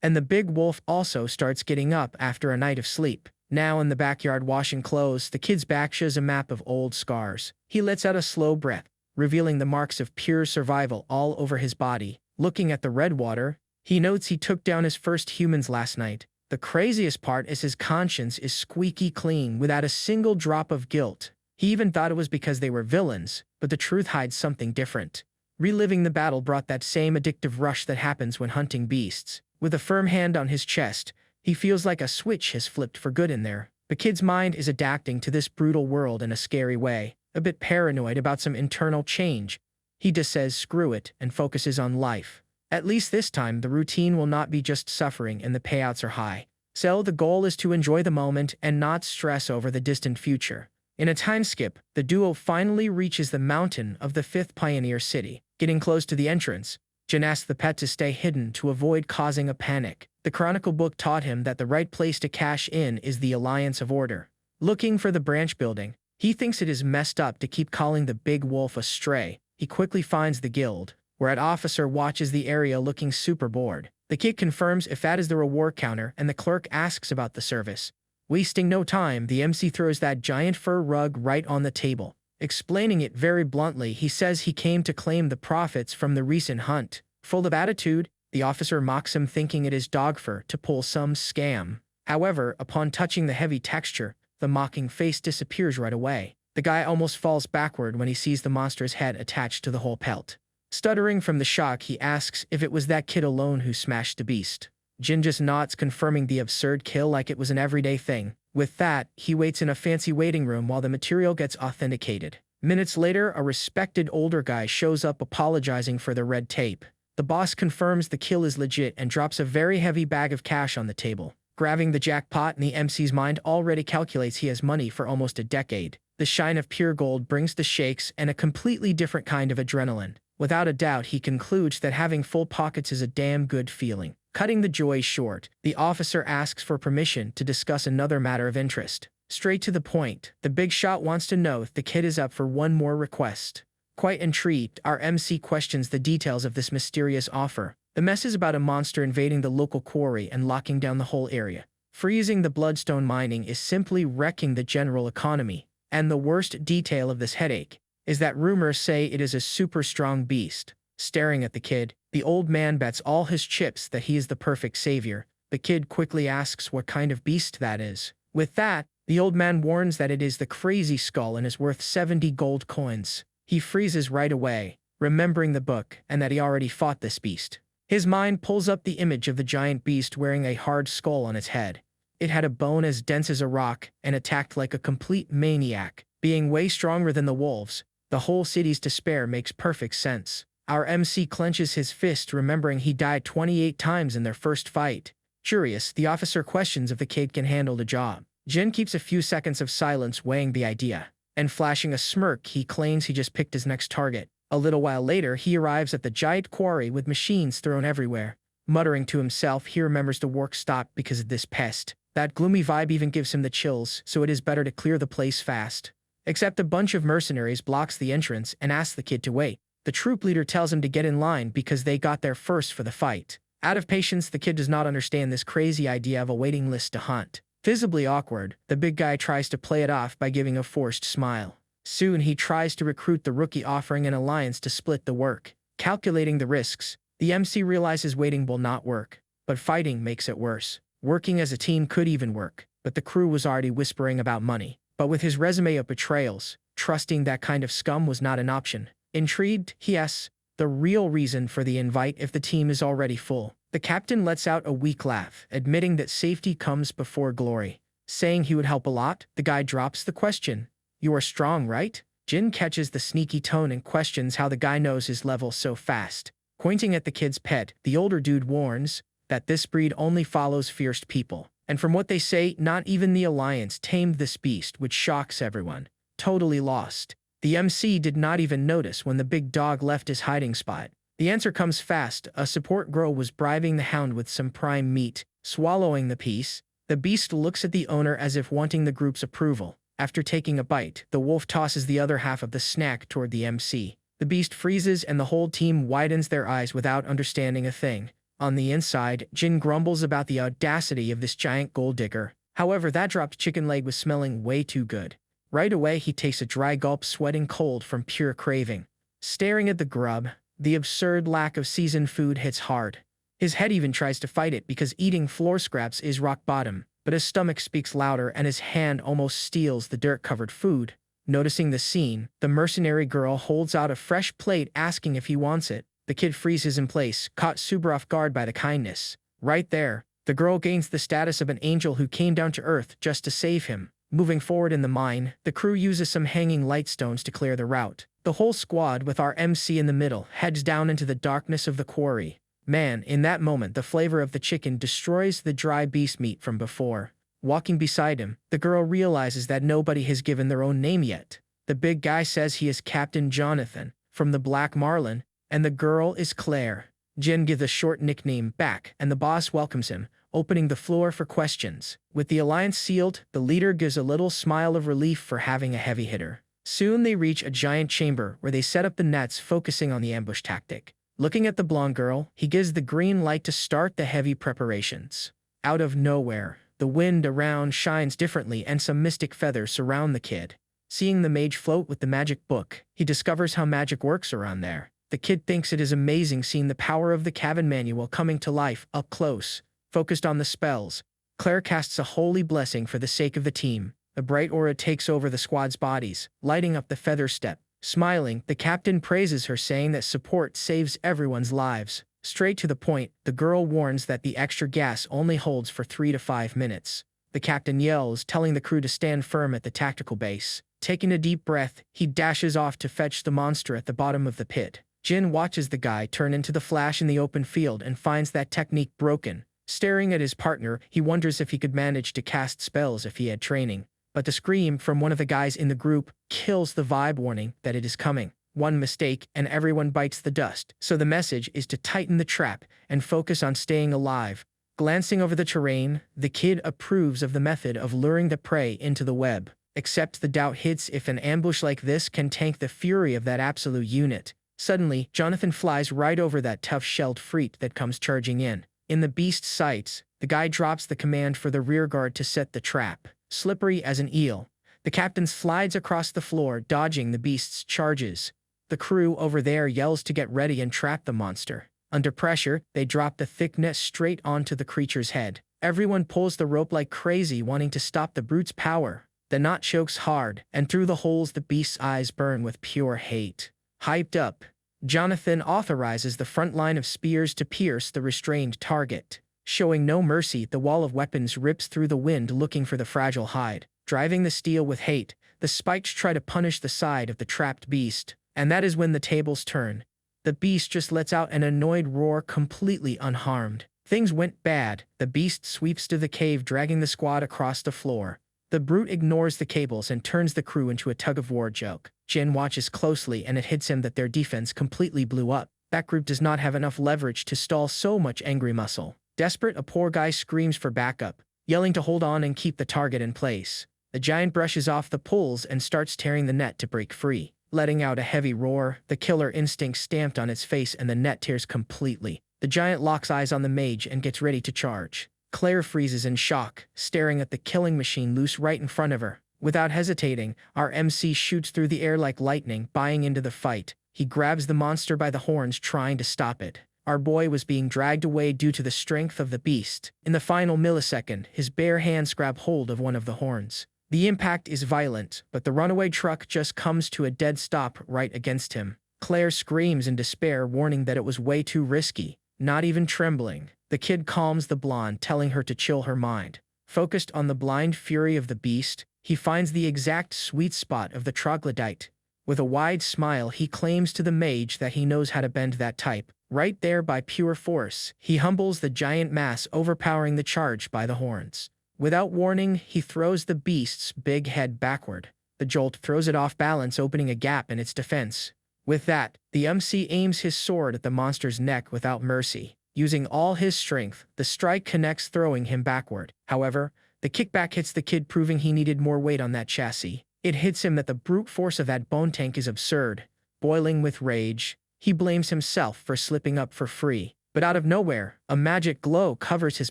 And the big wolf also starts getting up after a night of sleep. Now in the backyard washing clothes, the kid's back shows a map of old scars. He lets out a slow breath, revealing the marks of pure survival all over his body. Looking at the red water, he notes he took down his first humans last night. The craziest part is his conscience is squeaky clean without a single drop of guilt. He even thought it was because they were villains, but the truth hides something different. Reliving the battle brought that same addictive rush that happens when hunting beasts. With a firm hand on his chest, he feels like a switch has flipped for good in there. The kid's mind is adapting to this brutal world in a scary way, a bit paranoid about some internal change. He just says screw it and focuses on life. At least this time, the routine will not be just suffering and the payouts are high. So the goal is to enjoy the moment and not stress over the distant future. In a time skip, the duo finally reaches the mountain of the 5th Pioneer City. Getting close to the entrance, Jin asks the pet to stay hidden to avoid causing a panic. The Chronicle book taught him that the right place to cash in is the Alliance of Order. Looking for the branch building, he thinks it is messed up to keep calling the big wolf a stray. He quickly finds the guild, where an officer watches the area looking super bored. The kid confirms if that is the reward counter, and the clerk asks about the service. Wasting no time, the MC throws that giant fur rug right on the table. Explaining it very bluntly, he says he came to claim the profits from the recent hunt. Full of attitude, the officer mocks him, thinking it is dog fur to pull some scam. However, upon touching the heavy texture, the mocking face disappears right away. The guy almost falls backward when he sees the monster's head attached to the whole pelt. Stuttering from the shock, he asks if it was that kid alone who smashed the beast. Jin just nods, confirming the absurd kill like it was an everyday thing. With that, he waits in a fancy waiting room while the material gets authenticated. Minutes later, a respected older guy shows up apologizing for the red tape. The boss confirms the kill is legit and drops a very heavy bag of cash on the table. grabbing the jackpot, and the MC's mind already calculates he has money for almost a decade. The shine of pure gold brings the shakes and a completely different kind of adrenaline. Without a doubt, he concludes that having full pockets is a damn good feeling. Cutting the joy short, the officer asks for permission to discuss another matter of interest. Straight to the point, the big shot wants to know if the kid is up for one more request. Quite intrigued, our MC questions the details of this mysterious offer. The mess is about a monster invading the local quarry and locking down the whole area. Freezing the bloodstone mining is simply wrecking the general economy. And the worst detail of this headache is that rumors say it is a super strong beast. Staring at the kid, the old man bets all his chips that he is the perfect savior. The kid quickly asks what kind of beast that is. With that, the old man warns that it is the crazy skull and is worth 70 gold coins. He freezes right away, remembering the book and that he already fought this beast. His mind pulls up the image of the giant beast wearing a hard skull on its head. It had a bone as dense as a rock and attacked like a complete maniac. Being way stronger than the wolves, the whole city's despair makes perfect sense. Our MC clenches his fist, remembering he died 28 times in their first fight. Curious, the officer questions if the kid can handle the job. Jin keeps a few seconds of silence weighing the idea, and flashing a smirk, he claims he just picked his next target. A little while later, he arrives at the giant quarry with machines thrown everywhere. Muttering to himself, he remembers the work stopped because of this pest. That gloomy vibe even gives him the chills, so it is better to clear the place fast. Except a bunch of mercenaries blocks the entrance and asks the kid to wait. The troop leader tells him to get in line because they got there first for the fight. Out of patience, the kid does not understand this crazy idea of a waiting list to hunt. Visibly awkward, the big guy tries to play it off by giving a forced smile. Soon he tries to recruit the rookie, offering an alliance to split the work. Calculating the risks, the MC realizes waiting will not work, but fighting makes it worse. Working as a team could even work, but the crew was already whispering about money. But with his resume of betrayals, trusting that kind of scum was not an option. Intrigued, he asks the real reason for the invite if the team is already full. The captain lets out a weak laugh, admitting that safety comes before glory. Saying he would help a lot, the guy drops the question. You are strong, right? Jin catches the sneaky tone and questions how the guy knows his level so fast. Pointing at the kid's pet, the older dude warns that this breed only follows fierce people. And from what they say, not even the Alliance tamed this beast, which shocks everyone. Totally lost. The MC did not even notice when the big dog left his hiding spot. The answer comes fast. A support girl was bribing the hound with some prime meat. Swallowing the piece, the beast looks at the owner as if wanting the group's approval. After taking a bite, the wolf tosses the other half of the snack toward the MC. The beast freezes and the whole team widens their eyes without understanding a thing. On the inside, Jin grumbles about the audacity of this giant gold digger. However, that dropped chicken leg was smelling way too good. Right away, he takes a dry gulp, sweating cold from pure craving. Staring at the grub, the absurd lack of seasoned food hits hard. His head even tries to fight it because eating floor scraps is rock bottom. But his stomach speaks louder and his hand almost steals the dirt-covered food. Noticing the scene, the mercenary girl holds out a fresh plate asking if he wants it. The kid freezes in place, caught super off guard by the kindness. Right there, the girl gains the status of an angel who came down to earth just to save him. Moving forward in the mine, the crew uses some hanging light stones to clear the route. The whole squad, with our MC in the middle, heads down into the darkness of the quarry. Man, in that moment, the flavor of the chicken destroys the dry beast meat from before. Walking beside him, the girl realizes that nobody has given their own name yet. The big guy says he is Captain Jonathan, from the Black Marlin, and the girl is Claire. Jin gives a short nickname back, and the boss welcomes him, opening the floor for questions. With the alliance sealed, the leader gives a little smile of relief for having a heavy hitter. Soon they reach a giant chamber where they set up the nets, focusing on the ambush tactic. Looking at the blonde girl, he gives the green light to start the heavy preparations. Out of nowhere, the wind around shines differently and some mystic feathers surround the kid. Seeing the mage float with the magic book, he discovers how magic works around there. The kid thinks it is amazing seeing the power of the Recap MANHUA coming to life up close. Focused on the spells, Claire casts a holy blessing for the sake of the team. A bright aura takes over the squad's bodies, lighting up the feather step. Smiling, the captain praises her, saying that support saves everyone's lives. Straight to the point, the girl warns that the extra gas only holds for 3 to 5 minutes. The captain yells, telling the crew to stand firm at the tactical base. Taking a deep breath, he dashes off to fetch the monster at the bottom of the pit. Jin watches the guy turn into the Flash in the open field and finds that technique broken. Staring at his partner, he wonders if he could manage to cast spells if he had training. But the scream from one of the guys in the group kills the vibe, warning that it is coming. One mistake and everyone bites the dust. So the message is to tighten the trap and focus on staying alive. Glancing over the terrain, the kid approves of the method of luring the prey into the web. Except the doubt hits if an ambush like this can tank the fury of that absolute unit. Suddenly, Jonathan flies right over that tough-shelled freak that comes charging in. In the beast's sights, the guy drops the command for the rearguard to set the trap. Slippery as an eel, the captain slides across the floor, dodging the beast's charges. The crew over there yells to get ready and trap the monster. Under pressure, they drop the thick net straight onto the creature's head. Everyone pulls the rope like crazy, wanting to stop the brute's power. The knot chokes hard, and through the holes the beast's eyes burn with pure hate. Hyped up, Jonathan authorizes the front line of spears to pierce the restrained target. Showing no mercy, the wall of weapons rips through the wind looking for the fragile hide. Driving the steel with hate, the spikes try to punish the side of the trapped beast. And that is when the tables turn. The beast just lets out an annoyed roar, completely unharmed. Things went bad. The beast sweeps to the cave, dragging the squad across the floor. The brute ignores the cables and turns the crew into a tug-of-war joke. Jin watches closely, and it hits him that their defense completely blew up. That group does not have enough leverage to stall so much angry muscle. Desperate, a poor guy screams for backup, yelling to hold on and keep the target in place. The giant brushes off the pulls and starts tearing the net to break free. Letting out a heavy roar, the killer instinct stamped on its face, and the net tears completely. The giant locks eyes on the mage and gets ready to charge. Claire freezes in shock, staring at the killing machine loose right in front of her. Without hesitating, our MC shoots through the air like lightning, buying into the fight. He grabs the monster by the horns, trying to stop it. Our boy was being dragged away due to the strength of the beast. In the final millisecond, his bare hands grab hold of one of the horns. The impact is violent, but the runaway truck just comes to a dead stop right against him. Claire screams in despair, warning that it was way too risky. Not even trembling, the kid calms the blonde, telling her to chill her mind. Focused on the blind fury of the beast, he finds the exact sweet spot of the troglodyte. With a wide smile, he claims to the mage that he knows how to bend that type. Right there, by pure force, he humbles the giant mass, overpowering the charge by the horns. Without warning, he throws the beast's big head backward. The jolt throws it off balance, opening a gap in its defense. With that, the MC aims his sword at the monster's neck without mercy. Using all his strength, the strike connects, throwing him backward. However, the kickback hits the kid, proving he needed more weight on that chassis. It hits him that the brute force of that bone tank is absurd. Boiling with rage, he blames himself for slipping up for free. But out of nowhere, a magic glow covers his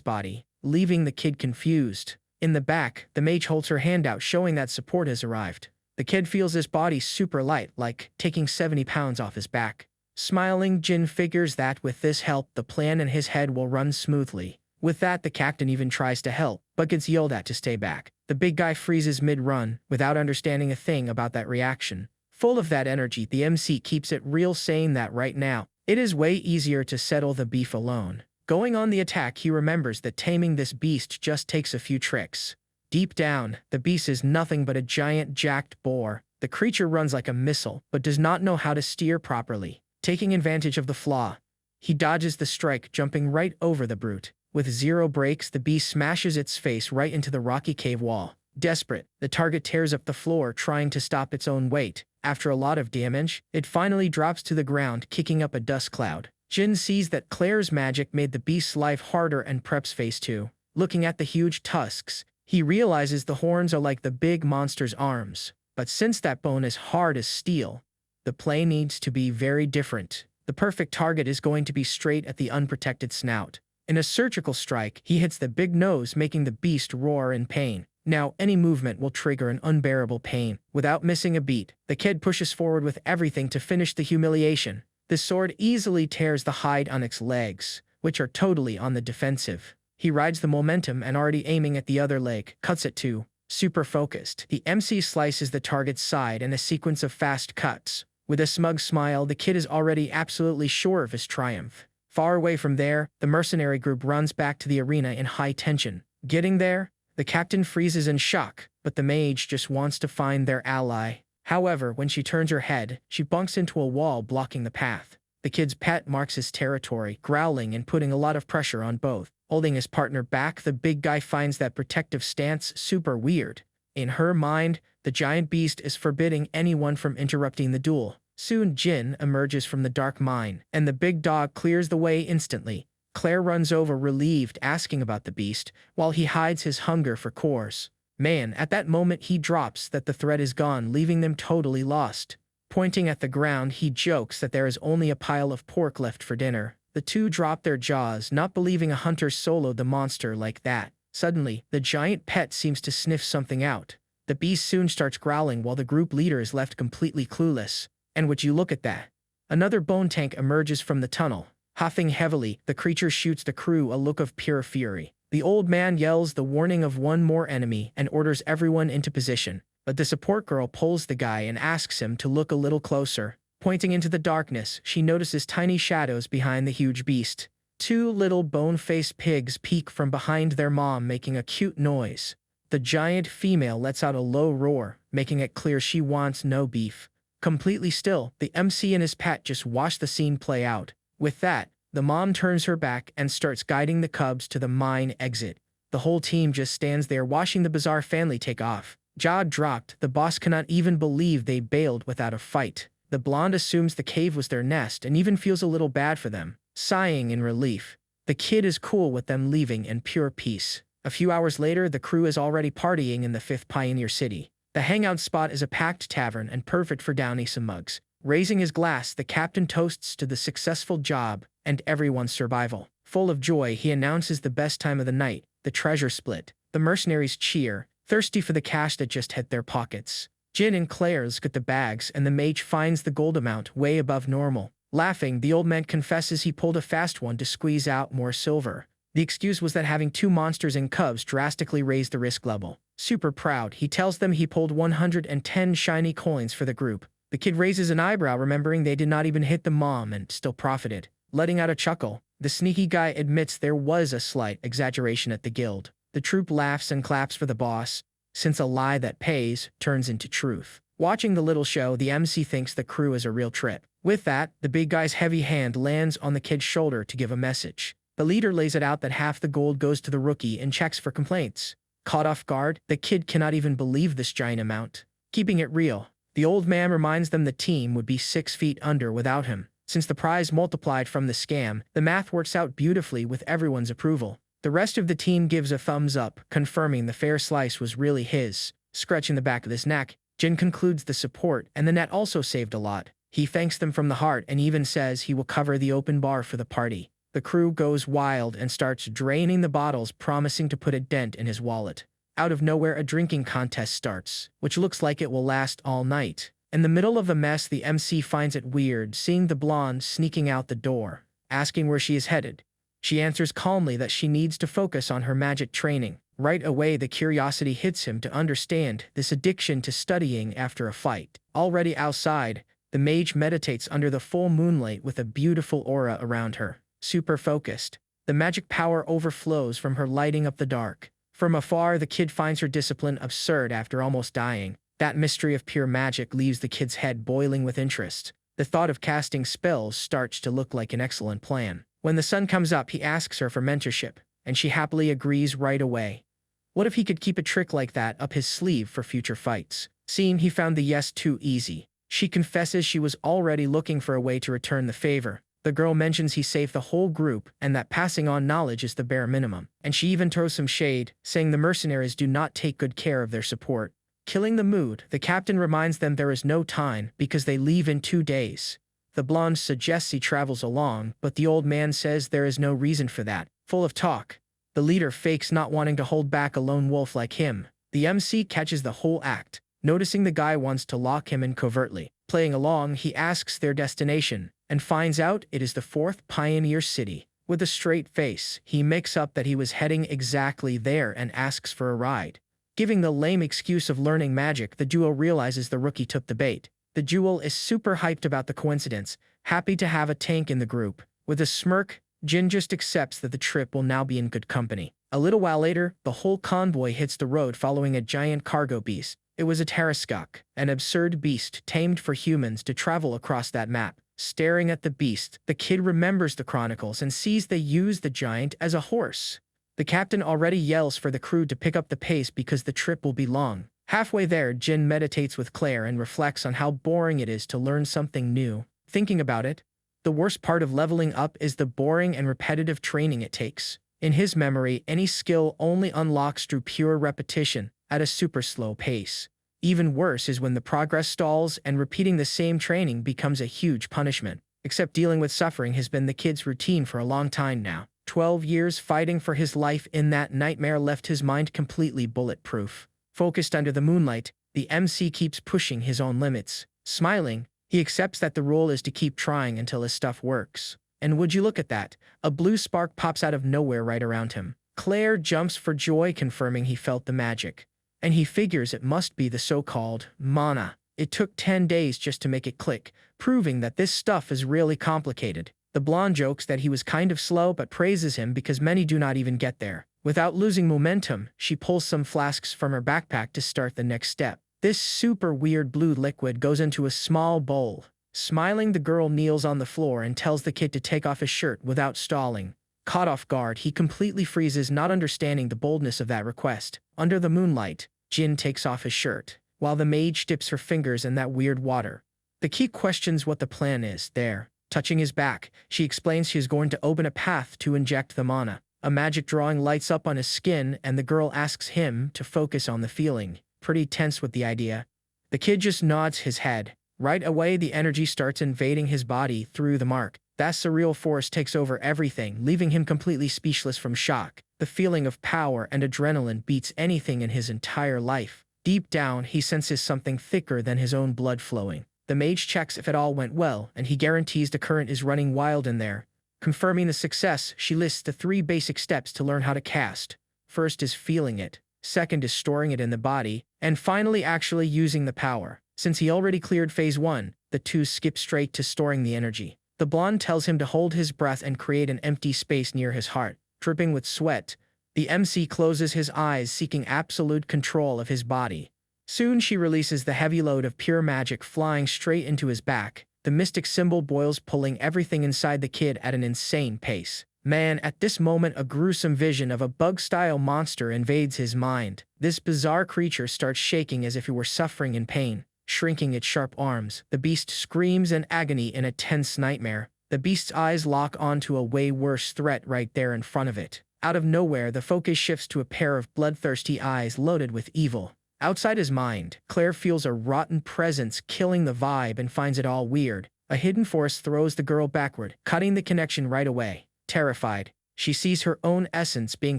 body, leaving the kid confused. In the back, the mage holds her hand out, showing that support has arrived. The kid feels his body super light, like taking 70 pounds off his back. Smiling, Jin figures that with this help, the plan in his head will run smoothly. With that, the captain even tries to help, but gets yelled at to stay back. The big guy freezes mid-run, without understanding a thing about that reaction. Full of that energy, the MC keeps it real, saying that right now, it is way easier to settle the beef alone. Going on the attack, he remembers that taming this beast just takes a few tricks. Deep down, the beast is nothing but a giant jacked boar. The creature runs like a missile, but does not know how to steer properly. Taking advantage of the flaw, he dodges the strike, jumping right over the brute. With zero brakes, the beast smashes its face right into the rocky cave wall. Desperate, the target tears up the floor, trying to stop its own weight. After a lot of damage, it finally drops to the ground, kicking up a dust cloud. Jin sees that Claire's magic made the beast's life harder and preps phase 2. Looking at the huge tusks, he realizes the horns are like the big monster's arms. But since that bone is hard as steel, the play needs to be very different. The perfect target is going to be straight at the unprotected snout. In a surgical strike, he hits the big nose, making the beast roar in pain. Now, any movement will trigger an unbearable pain. Without missing a beat, the kid pushes forward with everything to finish the humiliation. The sword easily tears the hide on its legs, which are totally on the defensive. He rides the momentum and, already aiming at the other leg, cuts it too. Super focused, the MC slices the target's side in a sequence of fast cuts. With a smug smile, the kid is already absolutely sure of his triumph. Far away from there, the mercenary group runs back to the arena in high tension. Getting there, the captain freezes in shock, but the mage just wants to find their ally. However, when she turns her head, she bunks into a wall blocking the path. The kid's pet marks his territory, growling and putting a lot of pressure on both. Holding his partner back, the big guy finds that protective stance super weird. In her mind, the giant beast is forbidding anyone from interrupting the duel. Soon Jin emerges from the dark mine, and the big dog clears the way instantly. Claire runs over relieved, asking about the beast, while he hides his hunger for cores. Man, at that moment he drops that the threat is gone, leaving them totally lost. Pointing at the ground, he jokes that there is only a pile of pork left for dinner. The two drop their jaws, not believing a hunter soloed the monster like that. Suddenly, the giant pet seems to sniff something out. The beast soon starts growling while the group leader is left completely clueless. And would you look at that? Another bone tank emerges from the tunnel. Huffing heavily, the creature shoots the crew a look of pure fury. The old man yells the warning of one more enemy and orders everyone into position. But the support girl pulls the guy and asks him to look a little closer. Pointing into the darkness, she notices tiny shadows behind the huge beast. Two little bone-faced pigs peek from behind their mom, making a cute noise. The giant female lets out a low roar, making it clear she wants no beef. Completely still, the MC and his pet just watch the scene play out. With that, the mom turns her back and starts guiding the cubs to the mine exit. The whole team just stands there watching the bizarre family take off. Jaw dropped, the boss cannot even believe they bailed without a fight. The blonde assumes the cave was their nest and even feels a little bad for them, sighing in relief. The kid is cool with them leaving in pure peace. A few hours later, the crew is already partying in the 5th Pioneer City. The hangout spot is a packed tavern and perfect for downing some mugs. Raising his glass, the captain toasts to the successful job and everyone's survival. Full of joy, he announces the best time of the night, the treasure split. The mercenaries cheer, thirsty for the cash that just hit their pockets. Jin and Claire look at the bags, and the mage finds the gold amount way above normal. Laughing, the old man confesses he pulled a fast one to squeeze out more silver. The excuse was that having 2 monsters and cubs drastically raised the risk level. Super proud, he tells them he pulled 110 shiny coins for the group. The kid raises an eyebrow, remembering they did not even hit the mom and still profited. Letting out a chuckle, the sneaky guy admits there was a slight exaggeration at the guild. The troop laughs and claps for the boss, since a lie that pays turns into truth. Watching the little show, the MC thinks the crew is a real trip. With that, the big guy's heavy hand lands on the kid's shoulder to give a message. The leader lays it out that half the gold goes to the rookie and checks for complaints. Caught off guard, the kid cannot even believe this giant amount. Keeping it real, the old man reminds them the team would be 6 feet under without him. Since the prize multiplied from the scam, the math works out beautifully with everyone's approval. The rest of the team gives a thumbs up, confirming the fair slice was really his. Scratching the back of his neck, Jin concludes the support and the net also saved a lot. He thanks them from the heart and even says he will cover the open bar for the party. The crew goes wild and starts draining the bottles, promising to put a dent in his wallet. Out of nowhere, a drinking contest starts, which looks like it will last all night. In the middle of the mess, the MC finds it weird seeing the blonde sneaking out the door, asking where she is headed. She answers calmly that she needs to focus on her magic training. Right away, the curiosity hits him to understand this addiction to studying after a fight. Already outside, the mage meditates under the full moonlight with a beautiful aura around her. Super focused, the magic power overflows from her, lighting up the dark. From afar, the kid finds her discipline absurd after almost dying. That mystery of pure magic leaves the kid's head boiling with interest. The thought of casting spells starts to look like an excellent plan. When the sun comes up, he asks her for mentorship, and she happily agrees right away. What if he could keep a trick like that up his sleeve for future fights? Seeing he found the yes too easy, she confesses she was already looking for a way to return the favor. The girl mentions he saved the whole group and that passing on knowledge is the bare minimum. And she even throws some shade, saying the mercenaries do not take good care of their support. Killing the mood, the captain reminds them there is no time because they leave in 2 days. The blonde suggests he travels along, but the old man says there is no reason for that. Full of talk, the leader fakes not wanting to hold back a lone wolf like him. The MC catches the whole act, noticing the guy wants to lock him in covertly. Playing along, he asks their destination, and finds out it is the 4th Pioneer City. With a straight face, he makes up that he was heading exactly there and asks for a ride. Giving the lame excuse of learning magic, the duo realizes the rookie took the bait. The duo is super hyped about the coincidence, happy to have a tank in the group. With a smirk, Jin just accepts that the trip will now be in good company. A little while later, the whole convoy hits the road following a giant cargo beast. It was a Tarascok, an absurd beast tamed for humans to travel across that map. Staring at the beast, the kid remembers the chronicles and sees they use the giant as a horse. The captain already yells for the crew to pick up the pace because the trip will be long. Halfway there, Jin meditates with Claire and reflects on how boring it is to learn something new. Thinking about it, the worst part of leveling up is the boring and repetitive training it takes. In his memory, any skill only unlocks through pure repetition at a super slow pace. Even worse is when the progress stalls and repeating the same training becomes a huge punishment. Except dealing with suffering has been the kid's routine for a long time now. 12 years fighting for his life in that nightmare left his mind completely bulletproof. Focused under the moonlight, the MC keeps pushing his own limits. Smiling, he accepts that the rule is to keep trying until his stuff works. And would you look at that, a blue spark pops out of nowhere right around him. Claire jumps for joy, confirming he felt the magic. And he figures it must be the so-called mana. It took 10 days just to make it click, proving that this stuff is really complicated. The blonde jokes that he was kind of slow but praises him because many do not even get there. Without losing momentum, she pulls some flasks from her backpack to start the next step. This super weird blue liquid goes into a small bowl. Smiling, the girl kneels on the floor and tells the kid to take off his shirt without stalling. Caught off guard, he completely freezes, not understanding the boldness of that request. Under the moonlight, Jin takes off his shirt, while the mage dips her fingers in that weird water. The key questions what the plan is there. Touching his back, she explains she is going to open a path to inject the mana. A magic drawing lights up on his skin, and the girl asks him to focus on the feeling. Pretty tense with the idea. The kid just nods his head. Right away, the energy starts invading his body through the mark. That surreal force takes over everything, leaving him completely speechless from shock. The feeling of power and adrenaline beats anything in his entire life. Deep down, he senses something thicker than his own blood flowing. The mage checks if it all went well, and he guarantees the current is running wild in there. Confirming the success, she lists the 3 basic steps to learn how to cast. First is feeling it, second is storing it in the body, and finally actually using the power. Since he already cleared phase 1, the 2 skip straight to storing the energy. The blonde tells him to hold his breath and create an empty space near his heart. Dripping with sweat, the MC closes his eyes, seeking absolute control of his body. Soon she releases the heavy load of pure magic flying straight into his back. The mystic symbol boils, pulling everything inside the kid at an insane pace. Man, at this moment a gruesome vision of a bug-style monster invades his mind. This bizarre creature starts shaking as if it were suffering in pain, shrinking its sharp arms. The beast screams in agony in a tense nightmare. The beast's eyes lock onto a way worse threat right there in front of it. Out of nowhere, the focus shifts to a pair of bloodthirsty eyes loaded with evil. Outside his mind, Claire feels a rotten presence killing the vibe and finds it all weird. A hidden force throws the girl backward, cutting the connection right away. Terrified, she sees her own essence being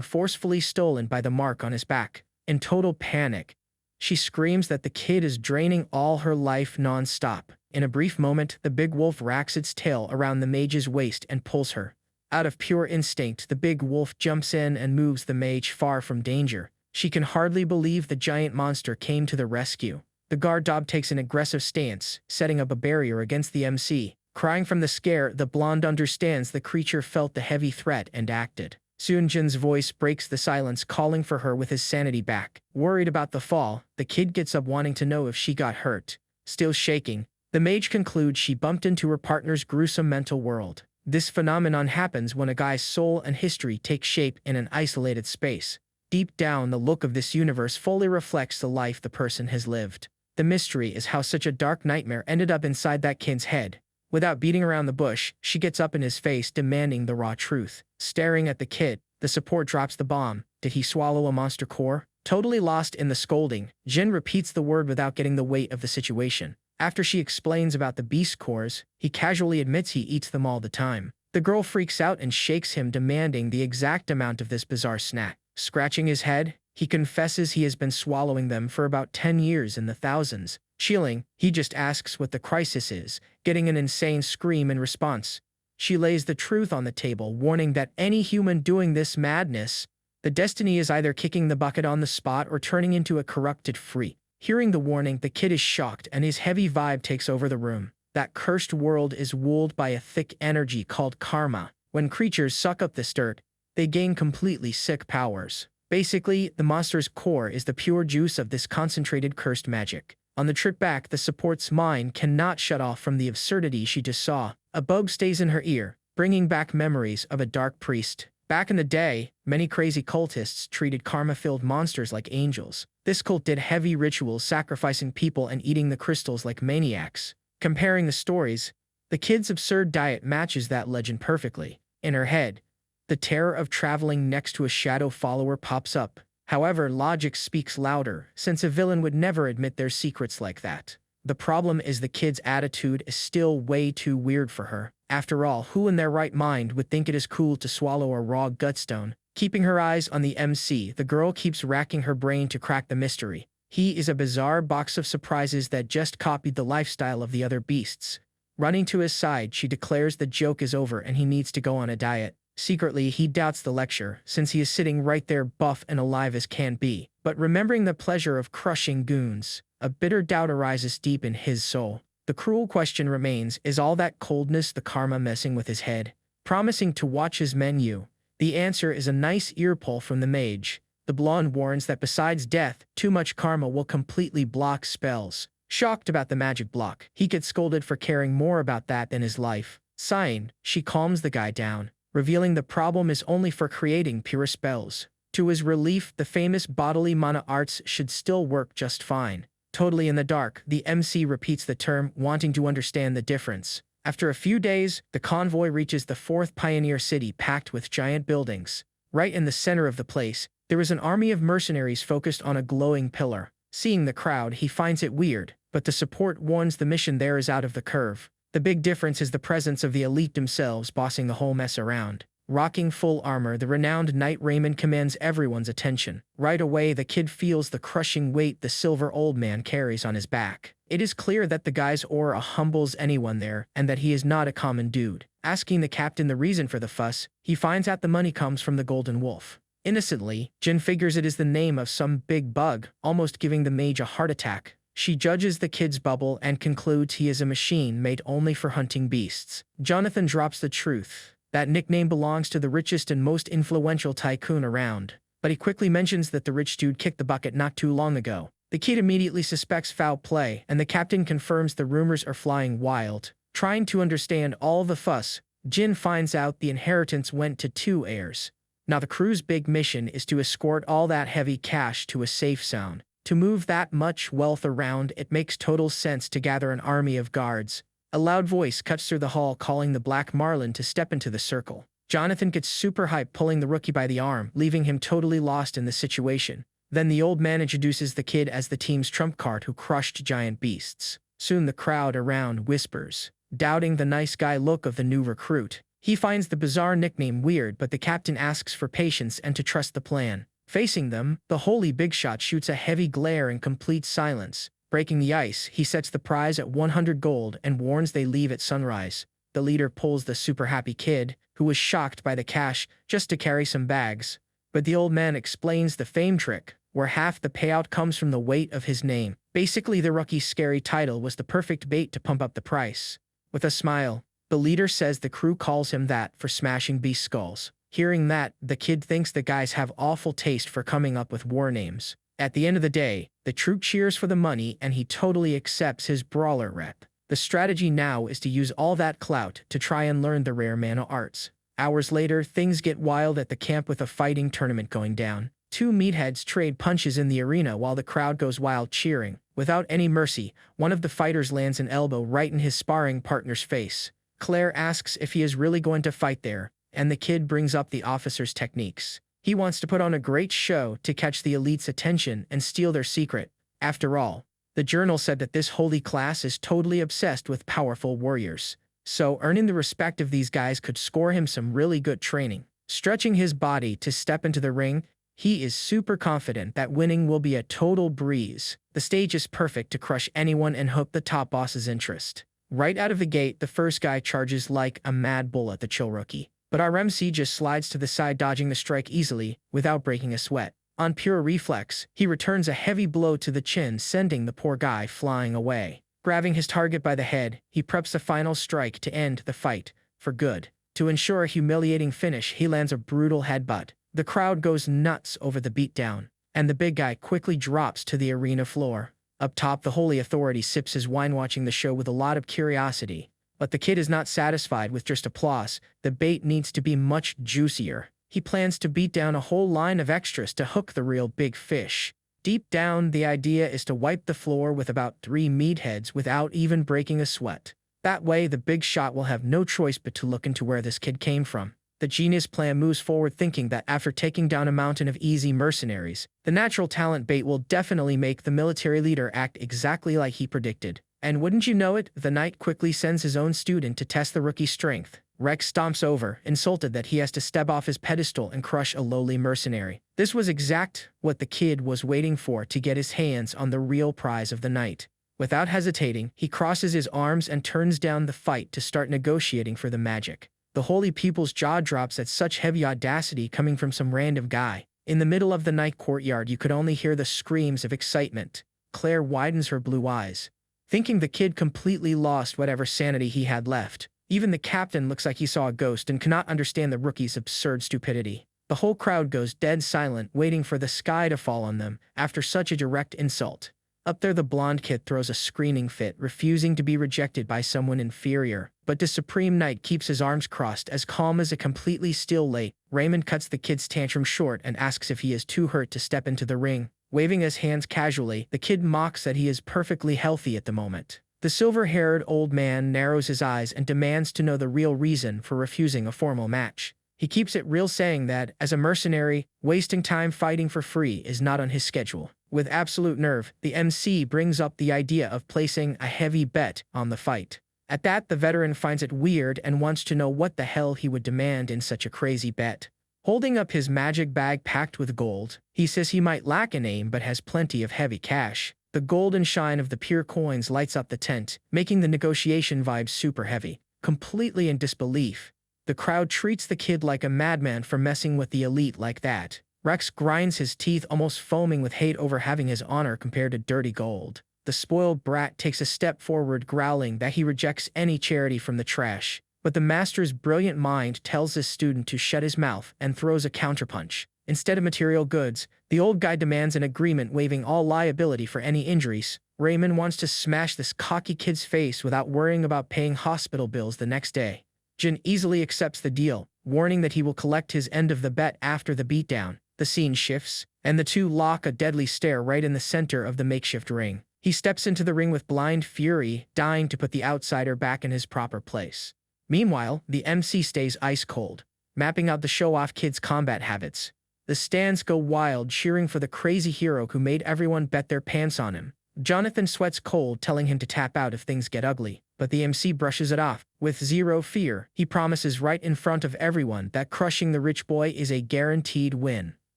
forcefully stolen by the mark on his back. In total panic, she screams that the kid is draining all her life non-stop. In a brief moment, the big wolf racks its tail around the mage's waist and pulls her. Out of pure instinct, the big wolf jumps in and moves the mage far from danger. She can hardly believe the giant monster came to the rescue. The guard dog takes an aggressive stance, setting up a barrier against the MC. Crying from the scare, the blonde understands the creature felt the heavy threat and acted. Soon Jin's voice breaks the silence, calling for her with his sanity back. Worried about the fall, the kid gets up wanting to know if she got hurt. Still shaking, the mage concludes she bumped into her partner's gruesome mental world. This phenomenon happens when a guy's soul and history take shape in an isolated space. Deep down, the look of this universe fully reflects the life the person has lived. The mystery is how such a dark nightmare ended up inside that kid's head. Without beating around the bush, she gets up in his face, demanding the raw truth. Staring at the kid, the support drops the bomb. Did he swallow a monster core? Totally lost in the scolding, Jin repeats the word without getting the weight of the situation. After she explains about the beast cores, he casually admits he eats them all the time. The girl freaks out and shakes him, demanding the exact amount of this bizarre snack. Scratching his head, he confesses he has been swallowing them for about 10 years in the thousands. Chilling, he just asks what the crisis is, getting an insane scream in response. She lays the truth on the table, warning that any human doing this madness, the destiny is either kicking the bucket on the spot or turning into a corrupted freak. Hearing the warning, the kid is shocked and his heavy vibe takes over the room. That cursed world is ruled by a thick energy called karma. When creatures suck up this dirt, they gain completely sick powers. Basically, the monster's core is the pure juice of this concentrated cursed magic. On the trip back, the support's mind cannot shut off from the absurdity she just saw. A bug stays in her ear, bringing back memories of a dark priest. Back in the day, many crazy cultists treated karma-filled monsters like angels. This cult did heavy rituals, sacrificing people and eating the crystals like maniacs. Comparing the stories, the kid's absurd diet matches that legend perfectly. In her head, the terror of traveling next to a shadow follower pops up. However, logic speaks louder, since a villain would never admit their secrets like that. The problem is the kid's attitude is still way too weird for her. After all, who in their right mind would think it is cool to swallow a raw gutstone? Keeping her eyes on the MC, the girl keeps racking her brain to crack the mystery. He is a bizarre box of surprises that just copied the lifestyle of the other beasts. Running to his side, she declares the joke is over and he needs to go on a diet. Secretly, he doubts the lecture, since he is sitting right there buff and alive as can be. But remembering the pleasure of crushing goons, a bitter doubt arises deep in his soul. The cruel question remains, is all that coldness the karma messing with his head? Promising to watch his menu, the answer is a nice earpull from the mage. The blonde warns that besides death, too much karma will completely block spells. Shocked about the magic block, he gets scolded for caring more about that than his life. Sighing, she calms the guy down, revealing the problem is only for creating pure spells. To his relief, the famous bodily mana arts should still work just fine. Totally in the dark, the MC repeats the term, wanting to understand the difference. After a few days, the convoy reaches the fourth pioneer city packed with giant buildings. Right in the center of the place, there is an army of mercenaries focused on a glowing pillar. Seeing the crowd, he finds it weird, but the support warns the mission there is out of the curve. The big difference is the presence of the elite themselves bossing the whole mess around. Rocking full armor, the renowned Knight Raymond commands everyone's attention. Right away, the kid feels the crushing weight the silver old man carries on his back. It is clear that the guy's aura humbles anyone there, and that he is not a common dude. Asking the captain the reason for the fuss, he finds out the money comes from the Golden Wolf. Innocently, Jin figures it is the name of some big bug, almost giving the mage a heart attack. She judges the kid's bubble and concludes he is a machine made only for hunting beasts. Jonathan drops the truth. That nickname belongs to the richest and most influential tycoon around. But he quickly mentions that the rich dude kicked the bucket not too long ago. The kid immediately suspects foul play, and the captain confirms the rumors are flying wild. Trying to understand all the fuss, Jin finds out the inheritance went to 2 heirs. Now the crew's big mission is to escort all that heavy cash to a safe zone. To move that much wealth around, it makes total sense to gather an army of guards. A loud voice cuts through the hall calling the Black Marlin to step into the circle. Jonathan gets super hyped, pulling the rookie by the arm, leaving him totally lost in the situation. Then the old man introduces the kid as the team's trump card who crushed giant beasts. Soon the crowd around whispers, doubting the nice guy look of the new recruit. He finds the bizarre nickname weird, but the captain asks for patience and to trust the plan. Facing them, the holy big shot shoots a heavy glare in complete silence. Breaking the ice, he sets the prize at 100 gold and warns they leave at sunrise. The leader pulls the super happy kid, who was shocked by the cash, just to carry some bags. But the old man explains the fame trick, where half the payout comes from the weight of his name. Basically, the rookie's scary title was the perfect bait to pump up the price. With a smile, the leader says the crew calls him that for smashing beast skulls. Hearing that, the kid thinks the guys have awful taste for coming up with war names. At the end of the day, the troop cheers for the money and he totally accepts his brawler rep. The strategy now is to use all that clout to try and learn the rare mana arts. Hours later, things get wild at the camp with a fighting tournament going down. 2 meatheads trade punches in the arena while the crowd goes wild cheering. Without any mercy, one of the fighters lands an elbow right in his sparring partner's face. Claire asks if he is really going to fight there, and the kid brings up the officer's techniques. He wants to put on a great show to catch the elite's attention and steal their secret. After all, the journal said that this holy class is totally obsessed with powerful warriors. So earning the respect of these guys could score him some really good training. Stretching his body to step into the ring, he is super confident that winning will be a total breeze. The stage is perfect to crush anyone and hook the top boss's interest. Right out of the gate, the first guy charges like a mad bull at the chill rookie. But our MC just slides to the side, dodging the strike easily, without breaking a sweat. On pure reflex, he returns a heavy blow to the chin, sending the poor guy flying away. Grabbing his target by the head, he preps a final strike to end the fight, for good. To ensure a humiliating finish, he lands a brutal headbutt. The crowd goes nuts over the beatdown, and the big guy quickly drops to the arena floor. Up top, the holy authority sips his wine watching the show with a lot of curiosity. But the kid is not satisfied with just applause. The bait needs to be much juicier. He plans to beat down a whole line of extras to hook the real big fish. Deep down, the idea is to wipe the floor with about 3 meatheads without even breaking a sweat. That way, the big shot will have no choice but to look into where this kid came from. The genius plan moves forward thinking that after taking down a mountain of easy mercenaries, the natural talent bait will definitely make the military leader act exactly like he predicted. And wouldn't you know it, the knight quickly sends his own student to test the rookie's strength. Rex stomps over, insulted that he has to step off his pedestal and crush a lowly mercenary. This was exact what the kid was waiting for to get his hands on the real prize of the night. Without hesitating, he crosses his arms and turns down the fight to start negotiating for the magic. The holy people's jaw drops at such heavy audacity coming from some random guy. In the middle of the night courtyard, you could only hear the screams of excitement. Claire widens her blue eyes, thinking the kid completely lost whatever sanity he had left. Even the captain looks like he saw a ghost and cannot understand the rookie's absurd stupidity. The whole crowd goes dead silent, waiting for the sky to fall on them after such a direct insult. Up there, the blonde kid throws a screaming fit, refusing to be rejected by someone inferior. But the Supreme Knight keeps his arms crossed, as calm as a completely still lake. Raymond cuts the kid's tantrum short and asks if he is too hurt to step into the ring. Waving his hands casually, the kid mocks that he is perfectly healthy at the moment. The silver-haired old man narrows his eyes and demands to know the real reason for refusing a formal match. He keeps it real, saying that, as a mercenary, wasting time fighting for free is not on his schedule. With absolute nerve, the MC brings up the idea of placing a heavy bet on the fight. At that, the veteran finds it weird and wants to know what the hell he would demand in such a crazy bet. Holding up his magic bag packed with gold, he says he might lack a name but has plenty of heavy cash. The golden shine of the pure coins lights up the tent, making the negotiation vibe super heavy. Completely in disbelief, the crowd treats the kid like a madman for messing with the elite like that. Rex grinds his teeth, almost foaming with hate over having his honor compared to dirty gold. The spoiled brat takes a step forward, growling that he rejects any charity from the trash. But the master's brilliant mind tells his student to shut his mouth and throws a counterpunch. Instead of material goods, the old guy demands an agreement waiving all liability for any injuries. Raymond wants to smash this cocky kid's face without worrying about paying hospital bills the next day. Jin easily accepts the deal, warning that he will collect his end of the bet after the beatdown. The scene shifts, and the two lock a deadly stare right in the center of the makeshift ring. He steps into the ring with blind fury, dying to put the outsider back in his proper place. Meanwhile, the MC stays ice cold, mapping out the show-off kid's combat habits. The stands go wild, cheering for the crazy hero who made everyone bet their pants on him. Jonathan sweats cold, telling him to tap out if things get ugly, but the MC brushes it off. With zero fear, he promises right in front of everyone that crushing the rich boy is a guaranteed win.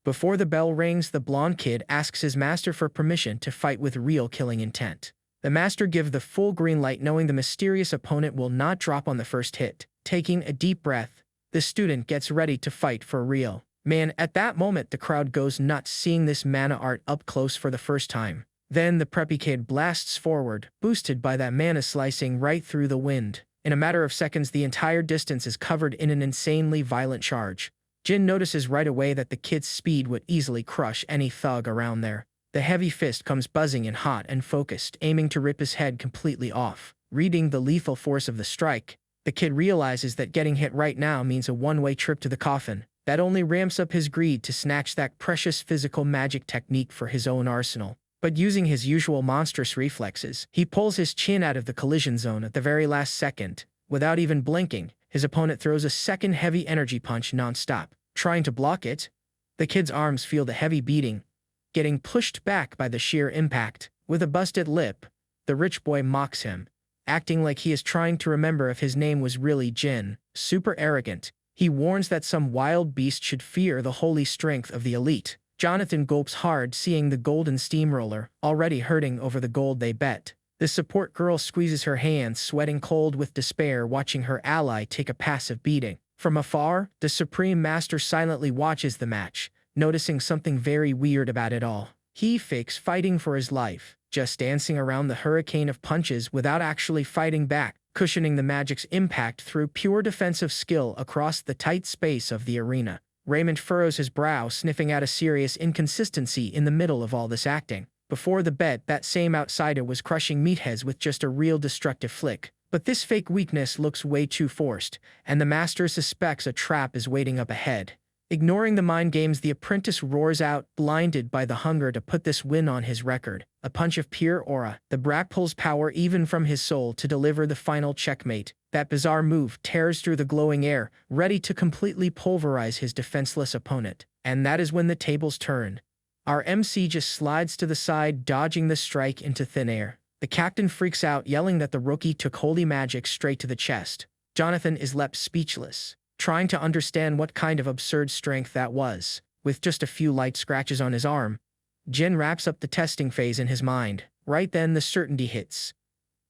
Before the bell rings, the blonde kid asks his master for permission to fight with real killing intent. The master gives the full green light, knowing the mysterious opponent will not drop on the first hit. Taking a deep breath, the student gets ready to fight for real. Man, at that moment the crowd goes nuts, seeing this mana art up close for the first time. Then the preppy kid blasts forward, boosted by that mana slicing right through the wind. In a matter of seconds, the entire distance is covered in an insanely violent charge. Jin notices right away that the kid's speed would easily crush any thug around there. The heavy fist comes buzzing in hot and focused, aiming to rip his head completely off. Reading the lethal force of the strike, the kid realizes that getting hit right now means a one-way trip to the coffin. That only ramps up his greed to snatch that precious physical magic technique for his own arsenal. But using his usual monstrous reflexes, he pulls his chin out of the collision zone at the very last second. Without even blinking, his opponent throws a second heavy energy punch non-stop. Trying to block it, the kid's arms feel the heavy beating, getting pushed back by the sheer impact. With a busted lip, the rich boy mocks him, acting like he is trying to remember if his name was really Jin. Super arrogant, he warns that some wild beast should fear the holy strength of the elite. Jonathan gulps hard, seeing the golden steamroller, already hurting over the gold they bet. The support girl squeezes her hands, sweating cold with despair, watching her ally take a passive beating. From afar, the Supreme Master silently watches the match, noticing something very weird about it all. He fakes fighting for his life, just dancing around the hurricane of punches without actually fighting back, cushioning the magic's impact through pure defensive skill across the tight space of the arena. Raymond furrows his brow, sniffing out a serious inconsistency in the middle of all this acting. Before the bet, that same outsider was crushing meatheads with just a real destructive flick. But this fake weakness looks way too forced, and the master suspects a trap is waiting up ahead. Ignoring the mind games, the apprentice roars out, blinded by the hunger to put this win on his record. A punch of pure aura. The brat pulls power even from his soul to deliver the final checkmate. That bizarre move tears through the glowing air, ready to completely pulverize his defenseless opponent. And that is when the tables turn. Our MC just slides to the side, dodging the strike into thin air. The captain freaks out, yelling that the rookie took holy magic straight to the chest. Jonathan is left speechless, trying to understand what kind of absurd strength that was. With just a few light scratches on his arm, Jin wraps up the testing phase in his mind. Right then the certainty hits.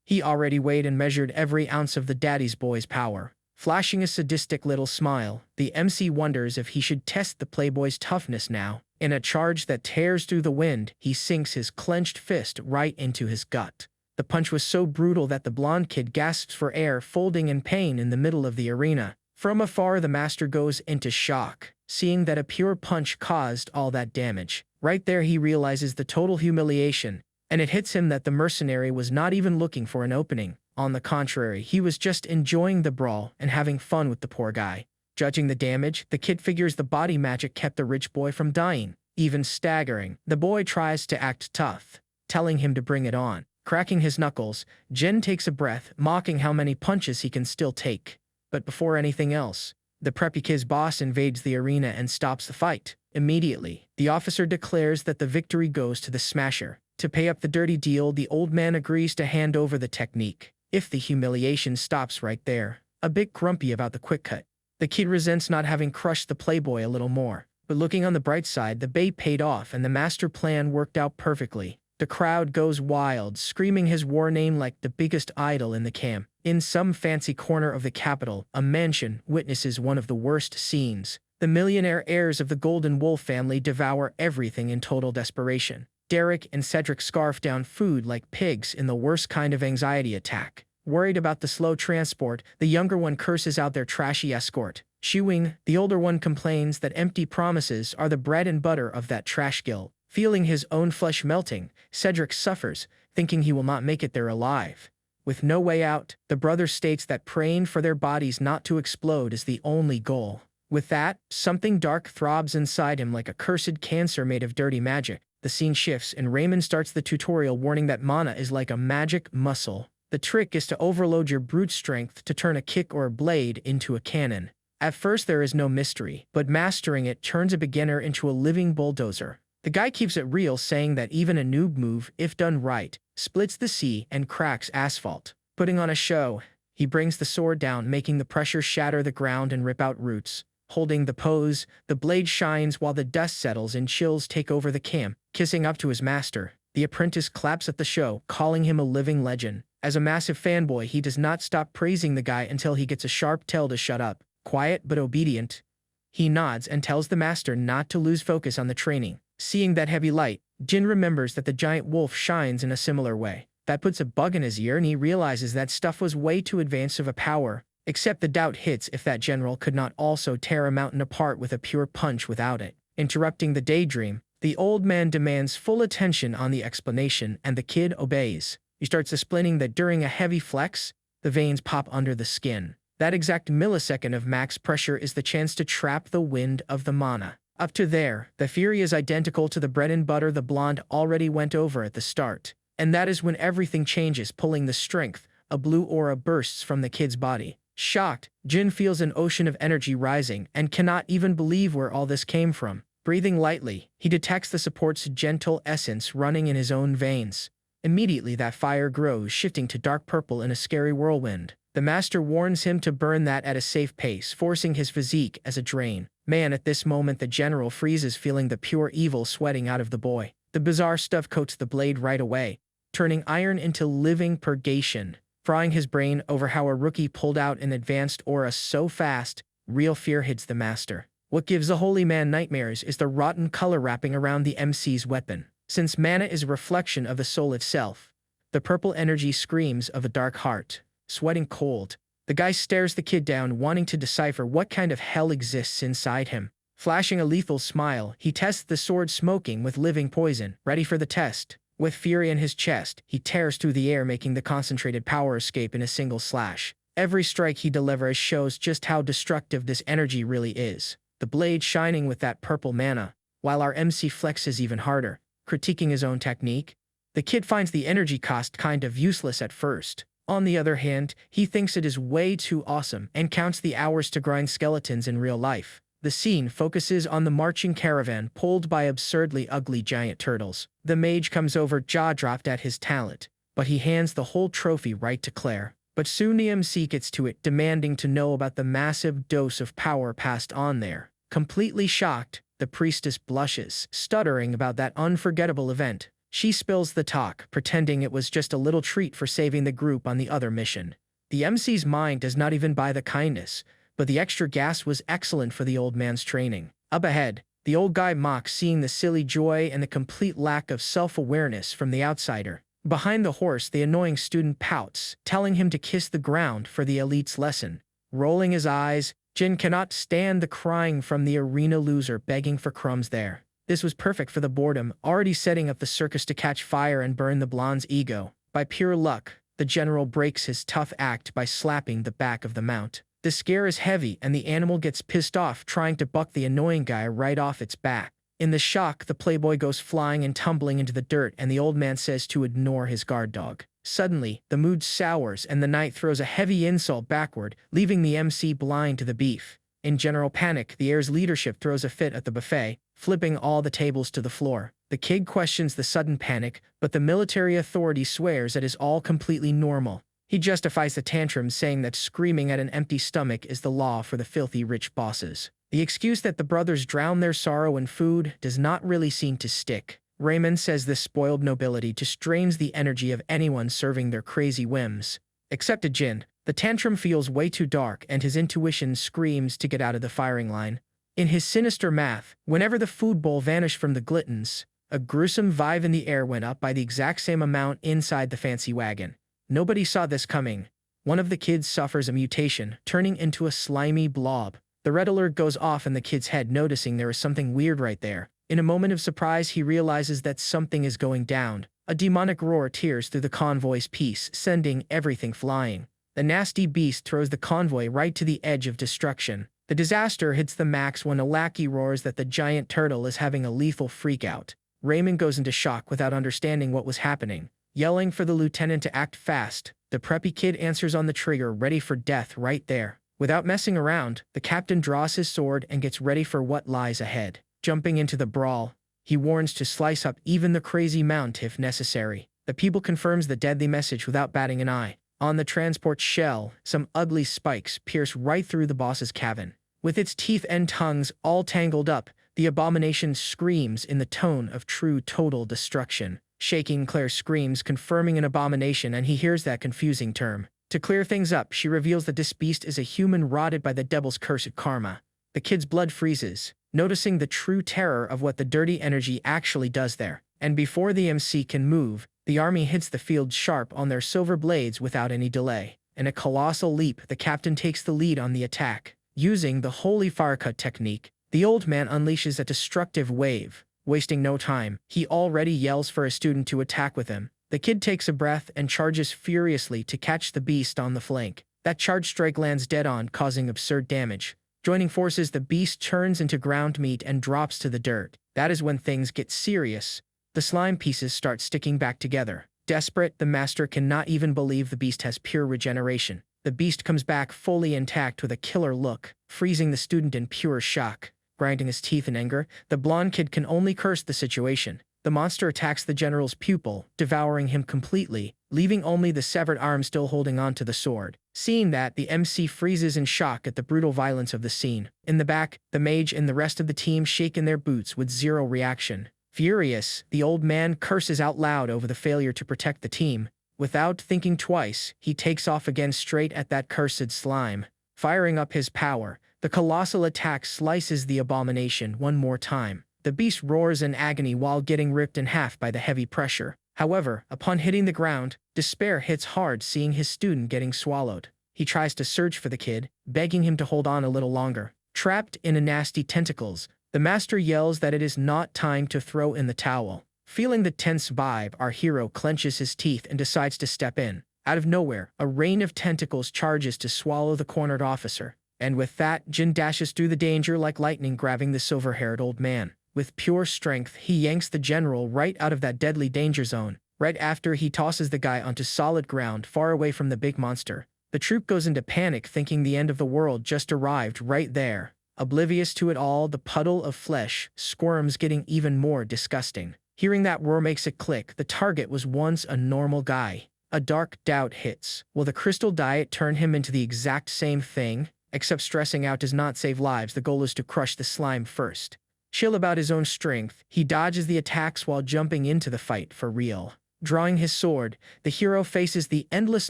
He already weighed and measured every ounce of the daddy's boy's power. Flashing a sadistic little smile, the MC wonders if he should test the playboy's toughness now. In a charge that tears through the wind, he sinks his clenched fist right into his gut. The punch was so brutal that the blonde kid gasps for air, folding in pain in the middle of the arena. From afar, the master goes into shock, seeing that a pure punch caused all that damage. Right there he realizes the total humiliation, and it hits him that the mercenary was not even looking for an opening. On the contrary, he was just enjoying the brawl and having fun with the poor guy. Judging the damage, the kid figures the body magic kept the rich boy from dying. Even staggering, the boy tries to act tough, telling him to bring it on. Cracking his knuckles, Jin takes a breath, mocking how many punches he can still take. But before anything else, the preppy kid's boss invades the arena and stops the fight. Immediately, the officer declares that the victory goes to the smasher. To pay up the dirty deal, the old man agrees to hand over the technique. If the humiliation stops right there, a bit grumpy about the quick cut, the kid resents not having crushed the playboy a little more. But looking on the bright side, the bait paid off and the master plan worked out perfectly. The crowd goes wild, screaming his war name like the biggest idol in the camp. In some fancy corner of the capital, a mansion witnesses one of the worst scenes. The millionaire heirs of the Golden Wolf family devour everything in total desperation. Derek and Cedric scarf down food like pigs in the worst kind of anxiety attack. Worried about the slow transport, the younger one curses out their trashy escort. Shuing, the older one, complains that empty promises are the bread and butter of that trash guild. Feeling his own flesh melting, Cedric suffers, thinking he will not make it there alive. With no way out, the brother states that praying for their bodies not to explode is the only goal. With that, something dark throbs inside him like a cursed cancer made of dirty magic. The scene shifts and Raymond starts the tutorial, warning that mana is like a magic muscle. The trick is to overload your brute strength to turn a kick or a blade into a cannon. At first there is no mystery, but mastering it turns a beginner into a living bulldozer. The guy keeps it real, saying that even a noob move, if done right, splits the sea and cracks asphalt. Putting on a show, he brings the sword down, making the pressure shatter the ground and rip out roots. Holding the pose, the blade shines while the dust settles and chills take over the camp. Kissing up to his master, the apprentice claps at the show, calling him a living legend. As a massive fanboy, he does not stop praising the guy until he gets a sharp tell to shut up. Quiet but obedient, he nods and tells the master not to lose focus on the training. Seeing that heavy light, Jin remembers that the giant wolf shines in a similar way. That puts a bug in his ear and he realizes that stuff was way too advanced of a power. Except the doubt hits if that general could not also tear a mountain apart with a pure punch without it. Interrupting the daydream, the old man demands full attention on the explanation and the kid obeys. He starts explaining that during a heavy flex, the veins pop under the skin. That exact millisecond of max pressure is the chance to trap the wind of the mana. Up to there, the fury is identical to the bread and butter the blonde already went over at the start. And that is when everything changes, pulling the strength. A blue aura bursts from the kid's body. Shocked, Jin feels an ocean of energy rising and cannot even believe where all this came from. Breathing lightly, he detects the support's gentle essence running in his own veins. Immediately that fire grows, shifting to dark purple in a scary whirlwind. The master warns him to burn that at a safe pace, forcing his physique as a drain. Man, at this moment the general freezes, feeling the pure evil sweating out of the boy. The bizarre stuff coats the blade right away, turning iron into living purgation. Frying his brain over how a rookie pulled out an advanced aura so fast, real fear hits the master. What gives the holy man nightmares is the rotten color wrapping around the MC's weapon. Since mana is a reflection of the soul itself, the purple energy screams of a dark heart. Sweating cold, the guy stares the kid down, wanting to decipher what kind of hell exists inside him. Flashing a lethal smile, he tests the sword, smoking with living poison. Ready for the test? With fury in his chest, he tears through the air, making the concentrated power escape in a single slash. Every strike he delivers shows just how destructive this energy really is, the blade shining with that purple mana, while our MC flexes even harder, critiquing his own technique. The kid finds the energy cost kind of useless at first. On the other hand, he thinks it is way too awesome and counts the hours to grind skeletons in real life. The scene focuses on the marching caravan pulled by absurdly ugly giant turtles. The mage comes over jaw-dropped at his talent, but he hands the whole trophy right to Claire. But soon the MC gets to it, demanding to know about the massive dose of power passed on there. Completely shocked, the priestess blushes, stuttering about that unforgettable event. She spills the talk, pretending it was just a little treat for saving the group on the other mission. The MC's mind does not even buy the kindness, but the extra gas was excellent for the old man's training. Up ahead, the old guy mocks seeing the silly joy and the complete lack of self-awareness from the outsider. Behind the horse, the annoying student pouts, telling him to kiss the ground for the elite's lesson. Rolling his eyes, Jin cannot stand the crying from the arena loser begging for crumbs there. This was perfect for the boredom, already setting up the circus to catch fire and burn the blonde's ego. By pure luck, the general breaks his tough act by slapping the back of the mount. The scare is heavy and the animal gets pissed off trying to buck the annoying guy right off its back. In the shock, the playboy goes flying and tumbling into the dirt and the old man says to ignore his guard dog. Suddenly, the mood sours and the knight throws a heavy insult backward, leaving the MC blind to the beef. In general panic, the heir's leadership throws a fit at the buffet, flipping all the tables to the floor. The kid questions the sudden panic, but the military authority swears it is all completely normal. He justifies the tantrum, saying that screaming at an empty stomach is the law for the filthy rich bosses. The excuse that the brothers drown their sorrow in food does not really seem to stick. Raymond says this spoiled nobility just drains the energy of anyone serving their crazy whims. Except to Jin. The tantrum feels way too dark and his intuition screams to get out of the firing line. In his sinister math, whenever the food bowl vanished from the Glittons, a gruesome vibe in the air went up by the exact same amount inside the fancy wagon. Nobody saw this coming. One of the kids suffers a mutation, turning into a slimy blob. The red alert goes off in the kid's head, noticing there is something weird right there. In a moment of surprise, he realizes that something is going down. A demonic roar tears through the convoy's peace, sending everything flying. The nasty beast throws the convoy right to the edge of destruction. The disaster hits the max when a lackey roars that the giant turtle is having a lethal freakout. Raymond goes into shock without understanding what was happening. Yelling for the lieutenant to act fast, the preppy kid answers on the trigger, ready for death right there. Without messing around, the captain draws his sword and gets ready for what lies ahead. Jumping into the brawl, he warns to slice up even the crazy mount if necessary. The people confirms the deadly message without batting an eye. On the transport shell, some ugly spikes pierce right through the boss's cabin. With its teeth and tongues all tangled up, the abomination screams in the tone of true total destruction. Shaking, Claire screams, confirming an abomination, and he hears that confusing term. To clear things up, she reveals that this beast is a human rotted by the devil's cursed karma. The kid's blood freezes, noticing the true terror of what the dirty energy actually does there. And before the MC can move, the army hits the field sharp on their silver blades without any delay. In a colossal leap, the captain takes the lead on the attack. Using the holy firecut technique, the old man unleashes a destructive wave. Wasting no time, he already yells for a student to attack with him. The kid takes a breath and charges furiously to catch the beast on the flank. That charge strike lands dead on, causing absurd damage. Joining forces, the beast turns into ground meat and drops to the dirt. That is when things get serious. The slime pieces start sticking back together. Desperate, the master cannot even believe the beast has pure regeneration. The beast comes back fully intact with a killer look, freezing the student in pure shock. Grinding his teeth in anger, the blonde kid can only curse the situation. The monster attacks the general's pupil, devouring him completely, leaving only the severed arm still holding onto the sword. Seeing that, the MC freezes in shock at the brutal violence of the scene. In the back, the mage and the rest of the team shake in their boots with zero reaction. Furious, the old man curses out loud over the failure to protect the team. Without thinking twice, he takes off again straight at that cursed slime. Firing up his power, the colossal attack slices the abomination one more time. The beast roars in agony while getting ripped in half by the heavy pressure. However, upon hitting the ground, despair hits hard seeing his student getting swallowed. He tries to search for the kid, begging him to hold on a little longer. Trapped in a nasty tentacles, the master yells that it is not time to throw in the towel. Feeling the tense vibe, our hero clenches his teeth and decides to step in. Out of nowhere, a rain of tentacles charges to swallow the cornered officer. And with that, Jin dashes through the danger like lightning, grabbing the silver-haired old man. With pure strength, he yanks the general right out of that deadly danger zone. Right after, he tosses the guy onto solid ground far away from the big monster. The troop goes into panic, thinking the end of the world just arrived right there. Oblivious to it all, the puddle of flesh squirms, getting even more disgusting. Hearing that roar makes it click. The target was once a normal guy. A dark doubt hits. Will the crystal diet turn him into the exact same thing? Except stressing out does not save lives. The goal is to crush the slime first. Chill about his own strength, he dodges the attacks while jumping into the fight for real. Drawing his sword, the hero faces the endless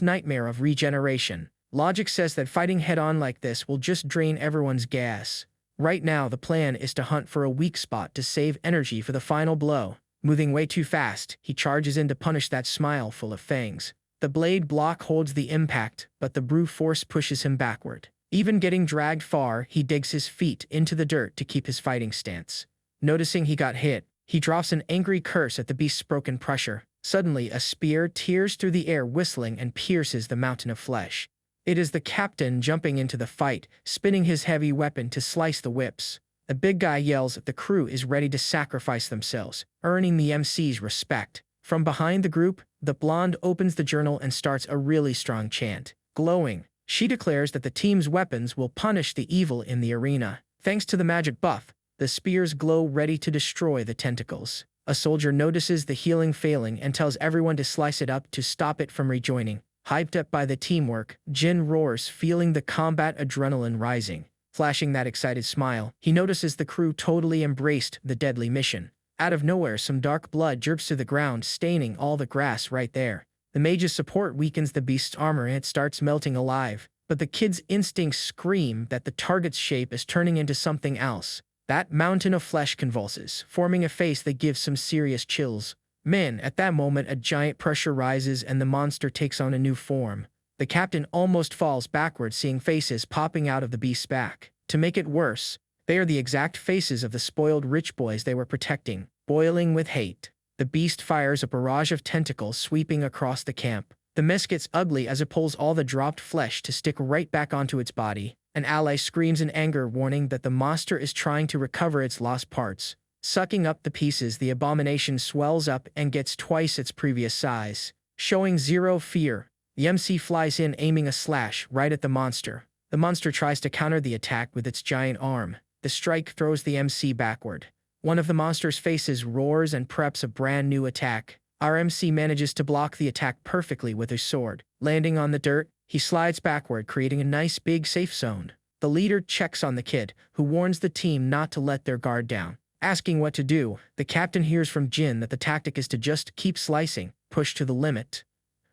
nightmare of regeneration. Logic says that fighting head-on like this will just drain everyone's gas. Right now, the plan is to hunt for a weak spot to save energy for the final blow. Moving way too fast, he charges in to punish that smile full of fangs. The blade block holds the impact, but the brute force pushes him backward. Even getting dragged far, he digs his feet into the dirt to keep his fighting stance. Noticing he got hit, he drops an angry curse at the beast's broken pressure. Suddenly, a spear tears through the air, whistling, and pierces the mountain of flesh. It is the captain jumping into the fight, spinning his heavy weapon to slice the whips. The big guy yells that the crew is ready to sacrifice themselves, earning the MC's respect. From behind the group, the blonde opens the journal and starts a really strong chant. Glowing, she declares that the team's weapons will punish the evil in the arena. Thanks to the magic buff, the spears glow, ready to destroy the tentacles. A soldier notices the healing failing and tells everyone to slice it up to stop it from rejoining. Hyped up by the teamwork, Jin roars, feeling the combat adrenaline rising. Flashing that excited smile, he notices the crew totally embraced the deadly mission. Out of nowhere, some dark blood drips to the ground, staining all the grass right there. The mage's support weakens the beast's armor and it starts melting alive. But the kid's instincts scream that the target's shape is turning into something else. That mountain of flesh convulses, forming a face that gives some serious chills. Man, at that moment, a giant pressure rises and the monster takes on a new form. The captain almost falls backward, seeing faces popping out of the beast's back. To make it worse, they are the exact faces of the spoiled rich boys they were protecting. Boiling with hate, the beast fires a barrage of tentacles sweeping across the camp. The mess gets ugly as it pulls all the dropped flesh to stick right back onto its body. An ally screams in anger, warning that the monster is trying to recover its lost parts. Sucking up the pieces, the abomination swells up and gets twice its previous size. Showing zero fear, the MC flies in, aiming a slash right at the monster. The monster tries to counter the attack with its giant arm. The strike throws the MC backward. One of the monster's faces roars and preps a brand new attack. Our MC manages to block the attack perfectly with his sword. Landing on the dirt, he slides backward, creating a nice big safe zone. The leader checks on the kid, who warns the team not to let their guard down. Asking what to do, the captain hears from Jin that the tactic is to just keep slicing, push to the limit.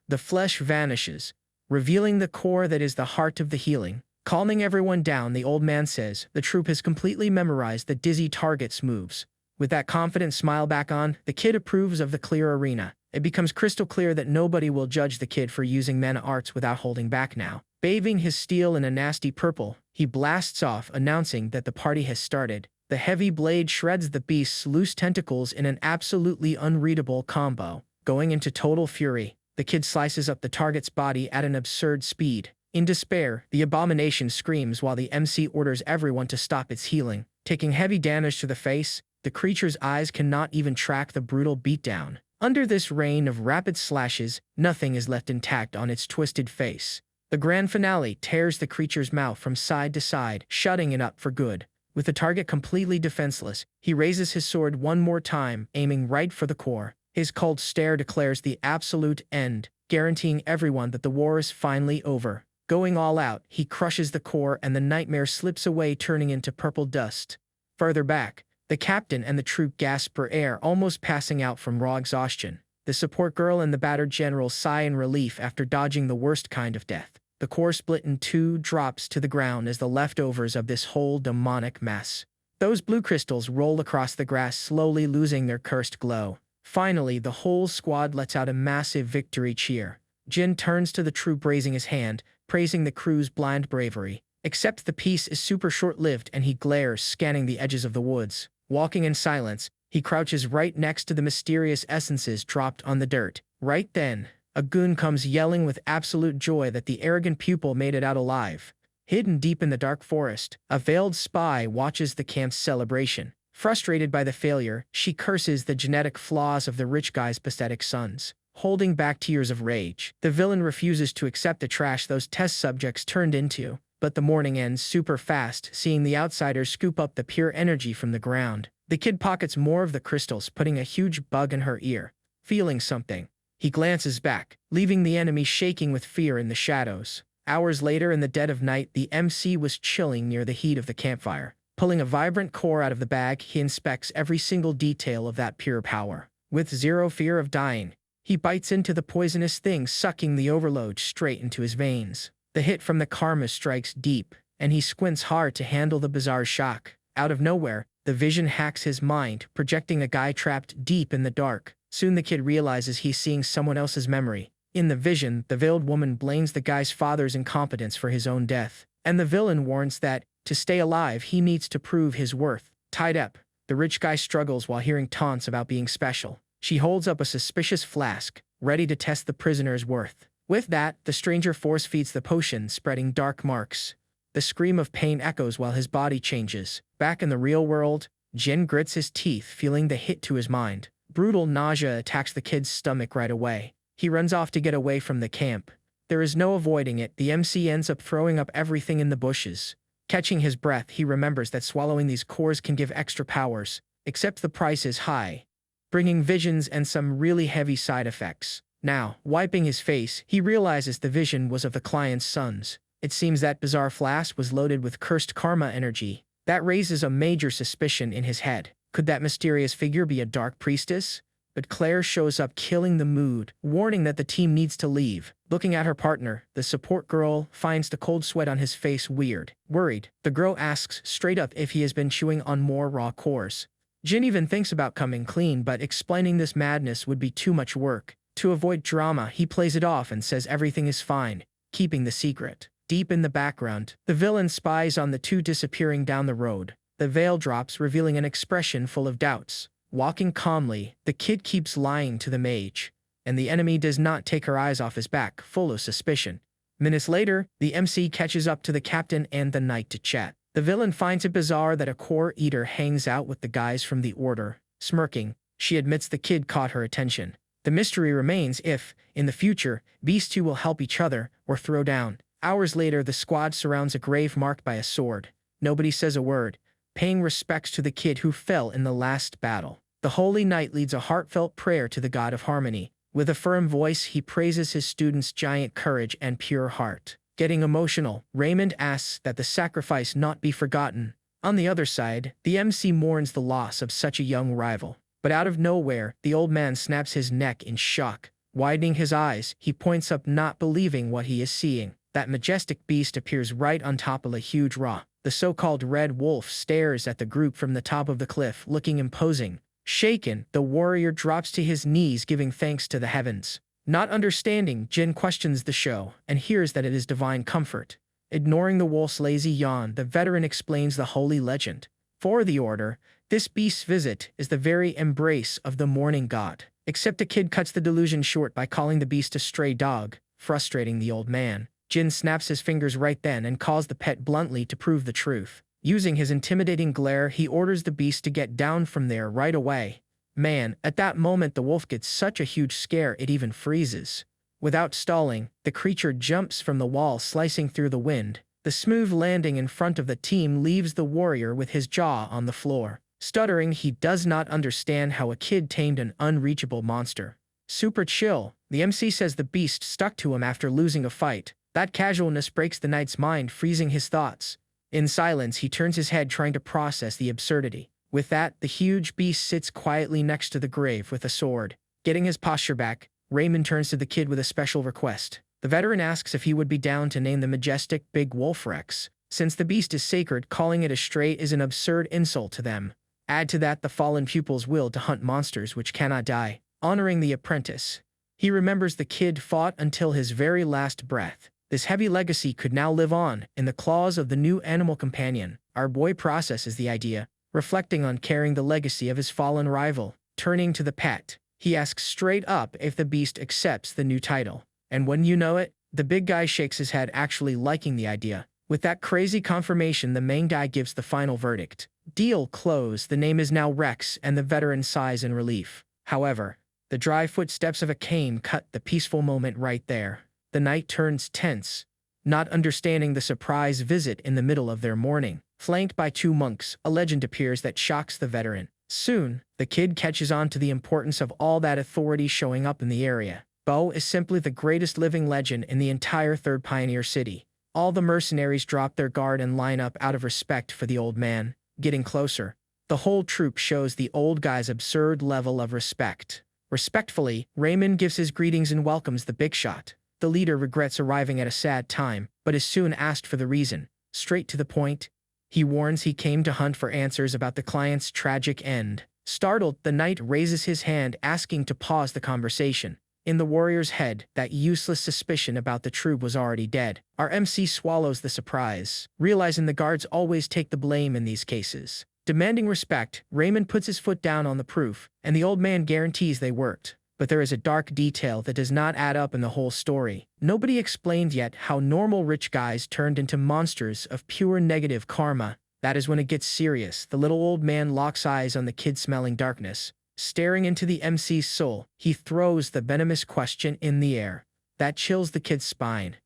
The flesh vanishes, revealing the core that is the heart of the healing. Calming everyone down, the old man says the troop has completely memorized the dizzy target's moves. With that confident smile back on, the kid approves of the clear arena. It becomes crystal clear that nobody will judge the kid for using mana arts without holding back now. Bathing his steel in a nasty purple, he blasts off, announcing that the party has started. The heavy blade shreds the beast's loose tentacles in an absolutely unreadable combo. Going into total fury, the kid slices up the target's body at an absurd speed. In despair, the abomination screams while the MC orders everyone to stop its healing. Taking heavy damage to the face, the creature's eyes cannot even track the brutal beatdown. Under this rain of rapid slashes, nothing is left intact on its twisted face. The grand finale tears the creature's mouth from side to side, shutting it up for good. With the target completely defenseless, he raises his sword one more time, aiming right for the core. His cold stare declares the absolute end, guaranteeing everyone that the war is finally over. Going all out, he crushes the core and the nightmare slips away, turning into purple dust. Further back, the captain and the troop gasp for air, almost passing out from raw exhaustion. The support girl and the battered general sigh in relief after dodging the worst kind of death. The core split in two, drops to the ground as the leftovers of this whole demonic mess. Those blue crystals roll across the grass, slowly losing their cursed glow. Finally, the whole squad lets out a massive victory cheer. Jin turns to the troop, raising his hand, praising the crew's blind bravery. Except the peace is super short-lived and he glares, scanning the edges of the woods. Walking in silence, He crouches right next to the mysterious essences dropped on the dirt. Right then, a goon comes yelling with absolute joy that the arrogant pupil made it out alive. Hidden deep in the dark forest, a veiled spy watches the camp's celebration. Frustrated by the failure, she curses the genetic flaws of the rich guy's pathetic sons. Holding back tears of rage, the villain refuses to accept the trash those test subjects turned into. But the morning ends super fast, seeing the outsiders scoop up the pure energy from the ground. The kid pockets more of the crystals, putting a huge bug in her ear. Feeling something, he glances back, leaving the enemy shaking with fear in the shadows. Hours later, in the dead of night, the MC was chilling near the heat of the campfire. Pulling a vibrant core out of the bag, he inspects every single detail of that pure power. With zero fear of dying, he bites into the poisonous thing, sucking the overload straight into his veins. The hit from the karma strikes deep, and he squints hard to handle the bizarre shock. Out of nowhere, the vision hacks his mind, projecting a guy trapped deep in the dark. Soon the kid realizes he's seeing someone else's memory. In the vision, the veiled woman blames the guy's father's incompetence for his own death, and the villain warns that, to stay alive, he needs to prove his worth. Tied up, the rich guy struggles while hearing taunts about being special. She holds up a suspicious flask, ready to test the prisoner's worth. With that, the stranger force-feeds the potion, spreading dark marks. The scream of pain echoes while his body changes. Back in the real world, Jin grits his teeth, feeling the hit to his mind. Brutal nausea attacks the kid's stomach right away. He runs off to get away from the camp. There is no avoiding it. The MC ends up throwing up everything in the bushes. Catching his breath, he remembers that swallowing these cores can give extra powers, except the price is high, bringing visions and some really heavy side effects. Now, wiping his face, he realizes the vision was of the client's sons. It seems that bizarre flask was loaded with cursed karma energy. That raises a major suspicion in his head. Could that mysterious figure be a dark priestess? But Claire shows up, killing the mood, warning that the team needs to leave. Looking at her partner, the support girl finds the cold sweat on his face weird. Worried, the girl asks straight up if he has been chewing on more raw cores. Jin even thinks about coming clean, but explaining this madness would be too much work. To avoid drama, he plays it off and says everything is fine, keeping the secret. Deep in the background, the villain spies on the two disappearing down the road. The veil drops, revealing an expression full of doubts. Walking calmly, the kid keeps lying to the mage, and the enemy does not take her eyes off his back, full of suspicion. Minutes later, the MC catches up to the captain and the knight to chat. The villain finds it bizarre that a core eater hangs out with the guys from the order. Smirking, she admits the kid caught her attention. The mystery remains if, in the future, these two will help each other or throw down. Hours later, the squad surrounds a grave marked by a sword. Nobody says a word, paying respects to the kid who fell in the last battle. The holy knight leads a heartfelt prayer to the god of harmony. With a firm voice, he praises his students' giant courage and pure heart. Getting emotional, Raymond asks that the sacrifice not be forgotten. On the other side, the MC mourns the loss of such a young rival. But out of nowhere, the old man snaps his neck in shock. Widening his eyes, he points up, not believing what he is seeing. That majestic beast appears right on top of a huge rock. The so-called Red Wolf stares at the group from the top of the cliff, looking imposing. Shaken, the warrior drops to his knees, giving thanks to the heavens. Not understanding, Jin questions the show and hears that it is divine comfort. Ignoring the wolf's lazy yawn, the veteran explains the holy legend. For the order, this beast's visit is the very embrace of the morning god. Except a kid cuts the delusion short by calling the beast a stray dog, frustrating the old man. Jin snaps his fingers right then and calls the pet bluntly to prove the truth. Using his intimidating glare, he orders the beast to get down from there right away. Man, at that moment the wolf gets such a huge scare it even freezes. Without stalling, the creature jumps from the wall, slicing through the wind. The smooth landing in front of the team leaves the warrior with his jaw on the floor. Stuttering, he does not understand how a kid tamed an unreachable monster. Super chill, the MC says the beast stuck to him after losing a fight. That casualness breaks the knight's mind, freezing his thoughts. In silence, he turns his head, trying to process the absurdity. With that, the huge beast sits quietly next to the grave with a sword. Getting his posture back, Raymond turns to the kid with a special request. The veteran asks if he would be down to name the majestic Big Wolf Rex. Since the beast is sacred, calling it a stray is an absurd insult to them. Add to that the fallen pupil's will to hunt monsters which cannot die. Honoring the apprentice, he remembers the kid fought until his very last breath. This heavy legacy could now live on in the claws of the new animal companion. Our boy processes the idea, reflecting on carrying the legacy of his fallen rival. Turning to the pet, he asks straight up if the beast accepts the new title. And when you know it, the big guy shakes his head, actually liking the idea. With that crazy confirmation, the main guy gives the final verdict. Deal closed. The name is now Rex, and the veteran sighs in relief. However, the dry footsteps of a cane cut the peaceful moment right there. The night turns tense, not understanding the surprise visit in the middle of their mourning. Flanked by 2 monks, a legend appears that shocks the veteran. Soon, the kid catches on to the importance of all that authority showing up in the area. Bo is simply the greatest living legend in the entire Third Pioneer City. All the mercenaries drop their guard and line up out of respect for the old man. Getting closer, the whole troop shows the old guy's absurd level of respect. Respectfully, Raymond gives his greetings and welcomes the big shot. The leader regrets arriving at a sad time, but is soon asked for the reason. Straight to the point, he warns he came to hunt for answers about the client's tragic end. Startled, the knight raises his hand, asking to pause the conversation. In the warrior's head, that useless suspicion about the troop was already dead. Our MC swallows the surprise, realizing the guards always take the blame in these cases. Demanding respect, Raymond puts his foot down on the proof, and the old man guarantees they worked. But there is a dark detail that does not add up in the whole story. Nobody explained yet how normal rich guys turned into monsters of pure negative karma. That is when it gets serious. The little old man locks eyes on the kid, smelling darkness. Staring into the MC's soul, he throws the venomous question in the air. That chills the kid's spine.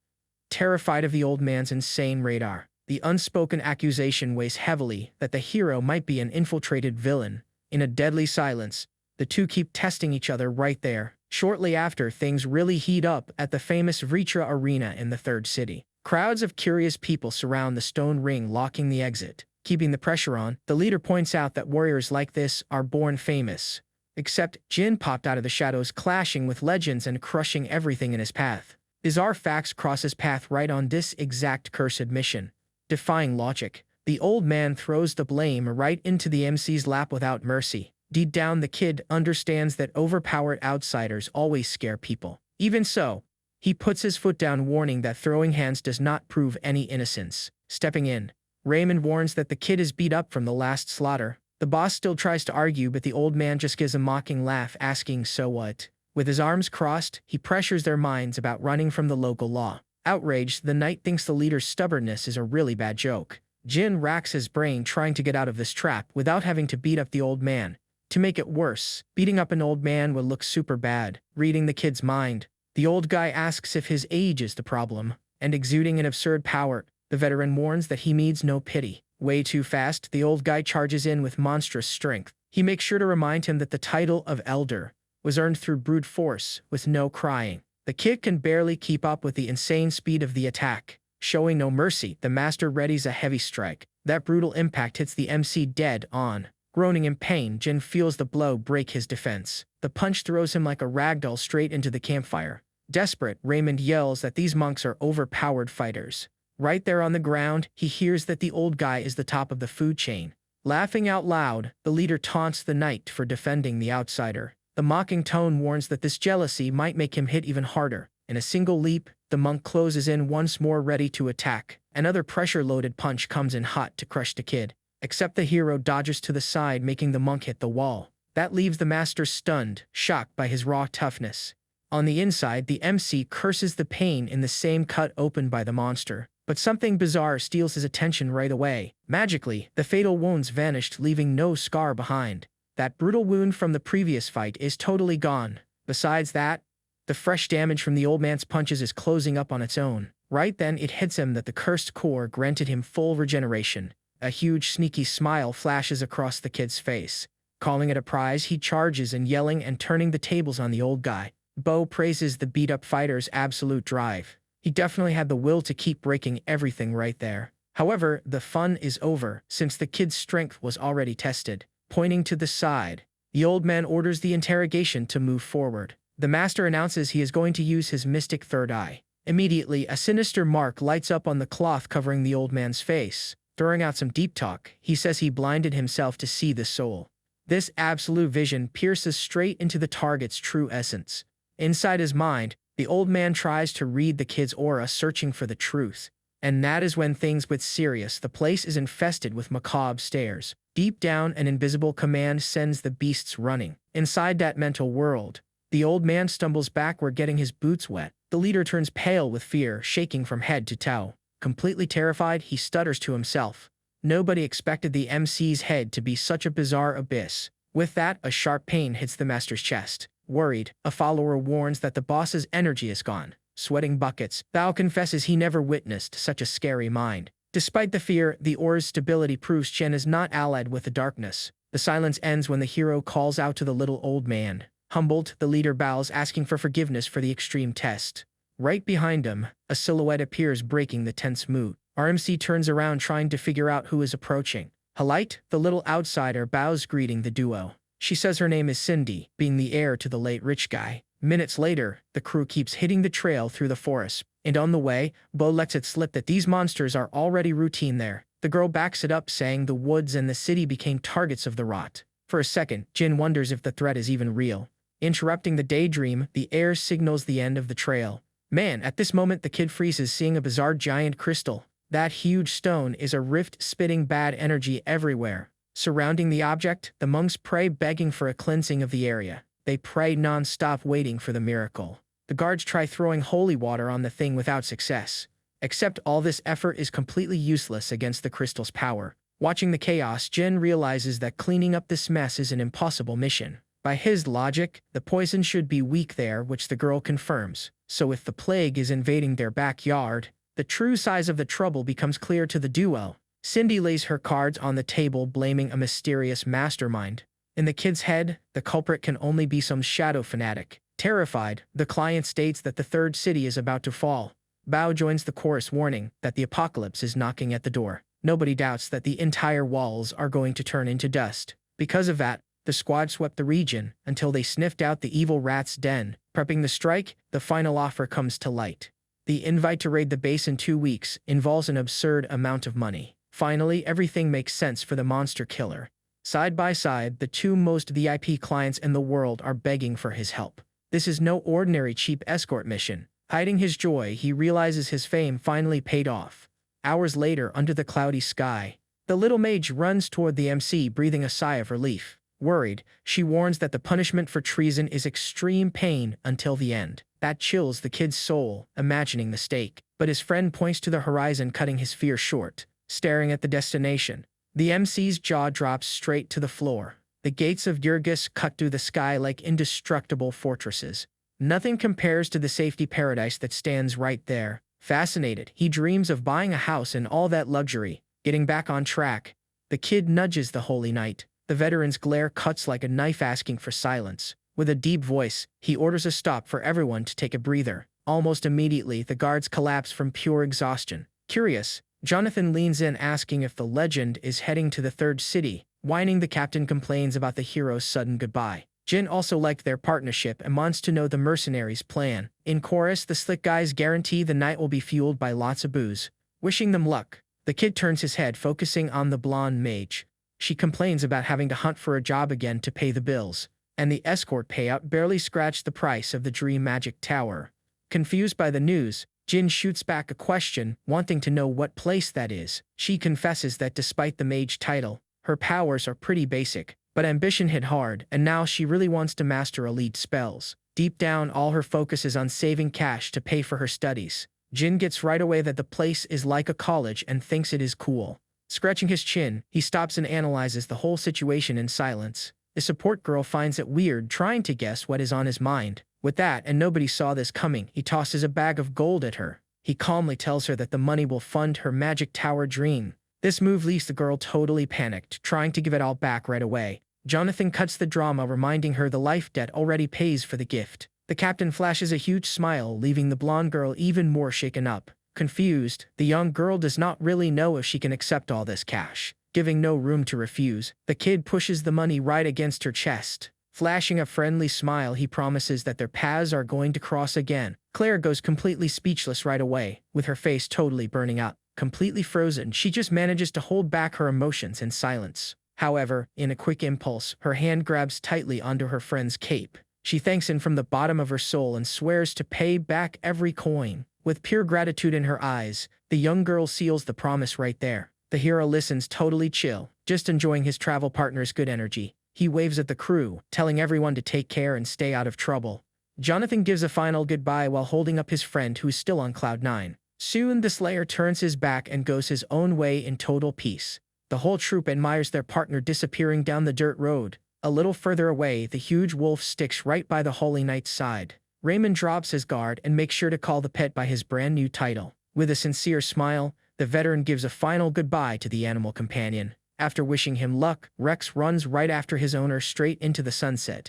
Terrified of the old man's insane radar, the unspoken accusation weighs heavily that the hero might be an infiltrated villain. In a deadly silence, the two keep testing each other right there. Shortly after, things really heat up at the famous Vitra Arena in the Third City. Crowds of curious people surround the stone ring, blocking the exit. Keeping the pressure on, the leader points out that warriors like this are born famous. Except Jin popped out of the shadows, clashing with legends and crushing everything in his path. Bizarre facts cross his path right on this exact cursed mission. Defying logic, the old man throws the blame right into the MC's lap without mercy. Deep down, the kid understands that overpowered outsiders always scare people. Even so, he puts his foot down, warning that throwing hands does not prove any innocence. Stepping in, Raymond warns that the kid is beat up from the last slaughter. The boss still tries to argue, but the old man just gives a mocking laugh, asking, "So what?" With his arms crossed, he pressures their minds about running from the local law. Outraged, the knight thinks the leader's stubbornness is a really bad joke. Jin racks his brain trying to get out of this trap without having to beat up the old man. To make it worse, beating up an old man would look super bad. Reading the kid's mind, the old guy asks if his age is the problem, and exuding an absurd power, the veteran warns that he needs no pity. Way too fast, the old guy charges in with monstrous strength. He makes sure to remind him that the title of Elder was earned through brute force, with no crying. The kid can barely keep up with the insane speed of the attack. Showing no mercy, the master readies a heavy strike. That brutal impact hits the MC dead on. Groaning in pain, Jin feels the blow break his defense. The punch throws him like a ragdoll straight into the campfire. Desperate, Raymond yells that these monks are overpowered fighters. Right there on the ground, he hears that the old guy is the top of the food chain. Laughing out loud, the leader taunts the knight for defending the outsider. The mocking tone warns that this jealousy might make him hit even harder. In a single leap, the monk closes in once more, ready to attack. Another pressure-loaded punch comes in hot to crush the kid. Except the hero dodges to the side, making the monk hit the wall. That leaves the master stunned, shocked by his raw toughness. On the inside, the MC curses the pain in the same cut opened by the monster. But something bizarre steals his attention right away. Magically, the fatal wounds vanished, leaving no scar behind. That brutal wound from the previous fight is totally gone. Besides that, the fresh damage from the old man's punches is closing up on its own. Right then, it hits him that the cursed core granted him full regeneration. A huge sneaky smile flashes across the kid's face. Calling it a prize, he charges and yelling and turning the tables on the old guy. Bo praises the beat-up fighter's absolute drive. He definitely had the will to keep breaking everything right there. However, the fun is over, since the kid's strength was already tested. Pointing to the side, the old man orders the interrogation to move forward. The master announces he is going to use his mystic third eye. Immediately, a sinister mark lights up on the cloth covering the old man's face. Throwing out some deep talk, he says he blinded himself to see the soul. This absolute vision pierces straight into the target's true essence. Inside his mind, the old man tries to read the kid's aura, searching for the truth. And that is when things get serious. The place is infested with macabre stares. Deep down, an invisible command sends the beasts running. Inside that mental world, the old man stumbles backward, getting his boots wet. The leader turns pale with fear, shaking from head to toe. Completely terrified, he stutters to himself. Nobody expected the MC's head to be such a bizarre abyss. With that, a sharp pain hits the master's chest. Worried, a follower warns that the boss's energy is gone. Sweating buckets, Bao confesses he never witnessed such a scary mind. Despite the fear, the aura's stability proves Chen is not allied with the darkness. The silence ends when the hero calls out to the little old man. Humbled, the leader bows, asking for forgiveness for the extreme test. Right behind him, a silhouette appears, breaking the tense mood. RMC turns around, trying to figure out who is approaching. Halite, the little outsider, bows, greeting the duo. She says her name is Cindy, being the heir to the late rich guy. Minutes later, the crew keeps hitting the trail through the forest, and on the way, Bo lets it slip that these monsters are already routine there. The girl backs it up, saying the woods and the city became targets of the rot. For a second, Jin wonders if the threat is even real. Interrupting the daydream, the heir signals the end of the trail. Man, at this moment the kid freezes, seeing a bizarre giant crystal. That huge stone is a rift, spitting bad energy everywhere. Surrounding the object, the monks pray, begging for a cleansing of the area. They pray non-stop, waiting for the miracle. The guards try throwing holy water on the thing without success. Except all this effort is completely useless against the crystal's power. Watching the chaos, Jin realizes that cleaning up this mess is an impossible mission. By his logic, the poison should be weak there, which the girl confirms. So if the plague is invading their backyard, the true size of the trouble becomes clear to the duo. Cindy lays her cards on the table, blaming a mysterious mastermind. In the kid's head, the culprit can only be some shadow fanatic. Terrified, the client states that the third city is about to fall. Bao joins the chorus, warning that the apocalypse is knocking at the door. Nobody doubts that the entire walls are going to turn into dust. Because of that, the squad swept the region until they sniffed out the evil rat's den. Prepping the strike, the final offer comes to light. The invite to raid the base in 2 weeks involves an absurd amount of money. Finally, everything makes sense for the monster killer. Side by side, the two most VIP clients in the world are begging for his help. This is no ordinary cheap escort mission. Hiding his joy, he realizes his fame finally paid off. Hours later, under the cloudy sky, the little mage runs toward the MC, breathing a sigh of relief. Worried, she warns that the punishment for treason is extreme pain until the end. That chills the kid's soul, imagining the stake. But his friend points to the horizon, cutting his fear short. Staring at the destination, the MC's jaw drops straight to the floor. The gates of Yurgis cut through the sky like indestructible fortresses. Nothing compares to the safety paradise that stands right there. Fascinated, he dreams of buying a house and all that luxury. Getting back on track, the kid nudges the holy knight. The veteran's glare cuts like a knife, asking for silence. With a deep voice, he orders a stop for everyone to take a breather. Almost immediately, the guards collapse from pure exhaustion. Curious, Jonathan leans in, asking if the legend is heading to the third city. Whining, the captain complains about the hero's sudden goodbye. Jin also liked their partnership and wants to know the mercenaries' plan. In chorus, the slick guys guarantee the night will be fueled by lots of booze. Wishing them luck, the kid turns his head, focusing on the blonde mage. She complains about having to hunt for a job again to pay the bills, and the escort payout barely scratched the price of the Dream Magic Tower. Confused by the news, Jin shoots back a question, wanting to know what place that is. She confesses that despite the mage title, her powers are pretty basic, but ambition hit hard, and now she really wants to master elite spells. Deep down, all her focus is on saving cash to pay for her studies. Jin gets right away that the place is like a college and thinks it is cool. Scratching his chin, he stops and analyzes the whole situation in silence. The support girl finds it weird, trying to guess what is on his mind. With that, and nobody saw this coming, he tosses a bag of gold at her. He calmly tells her that the money will fund her magic tower dream. This move leaves the girl totally panicked, trying to give it all back right away. Jonathan cuts the drama, reminding her the life debt already pays for the gift. The captain flashes a huge smile, leaving the blonde girl even more shaken up. Confused, the young girl does not really know if she can accept all this cash. Giving no room to refuse, the kid pushes the money right against her chest. Flashing a friendly smile, he promises that their paths are going to cross again. Claire goes completely speechless right away, with her face totally burning up. Completely frozen, she just manages to hold back her emotions in silence. However, in a quick impulse, her hand grabs tightly onto her friend's cape. She thanks him from the bottom of her soul and swears to pay back every coin. With pure gratitude in her eyes, the young girl seals the promise right there. The hero listens totally chill, just enjoying his travel partner's good energy. He waves at the crew, telling everyone to take care and stay out of trouble. Jonathan gives a final goodbye while holding up his friend who is still on cloud 9. Soon the Slayer turns his back and goes his own way in total peace. The whole troop admires their partner disappearing down the dirt road. A little further away, the huge wolf sticks right by the Holy Knight's side. Raymond drops his guard and makes sure to call the pet by his brand new title. With a sincere smile, the veteran gives a final goodbye to the animal companion. After wishing him luck, Rex runs right after his owner straight into the sunset.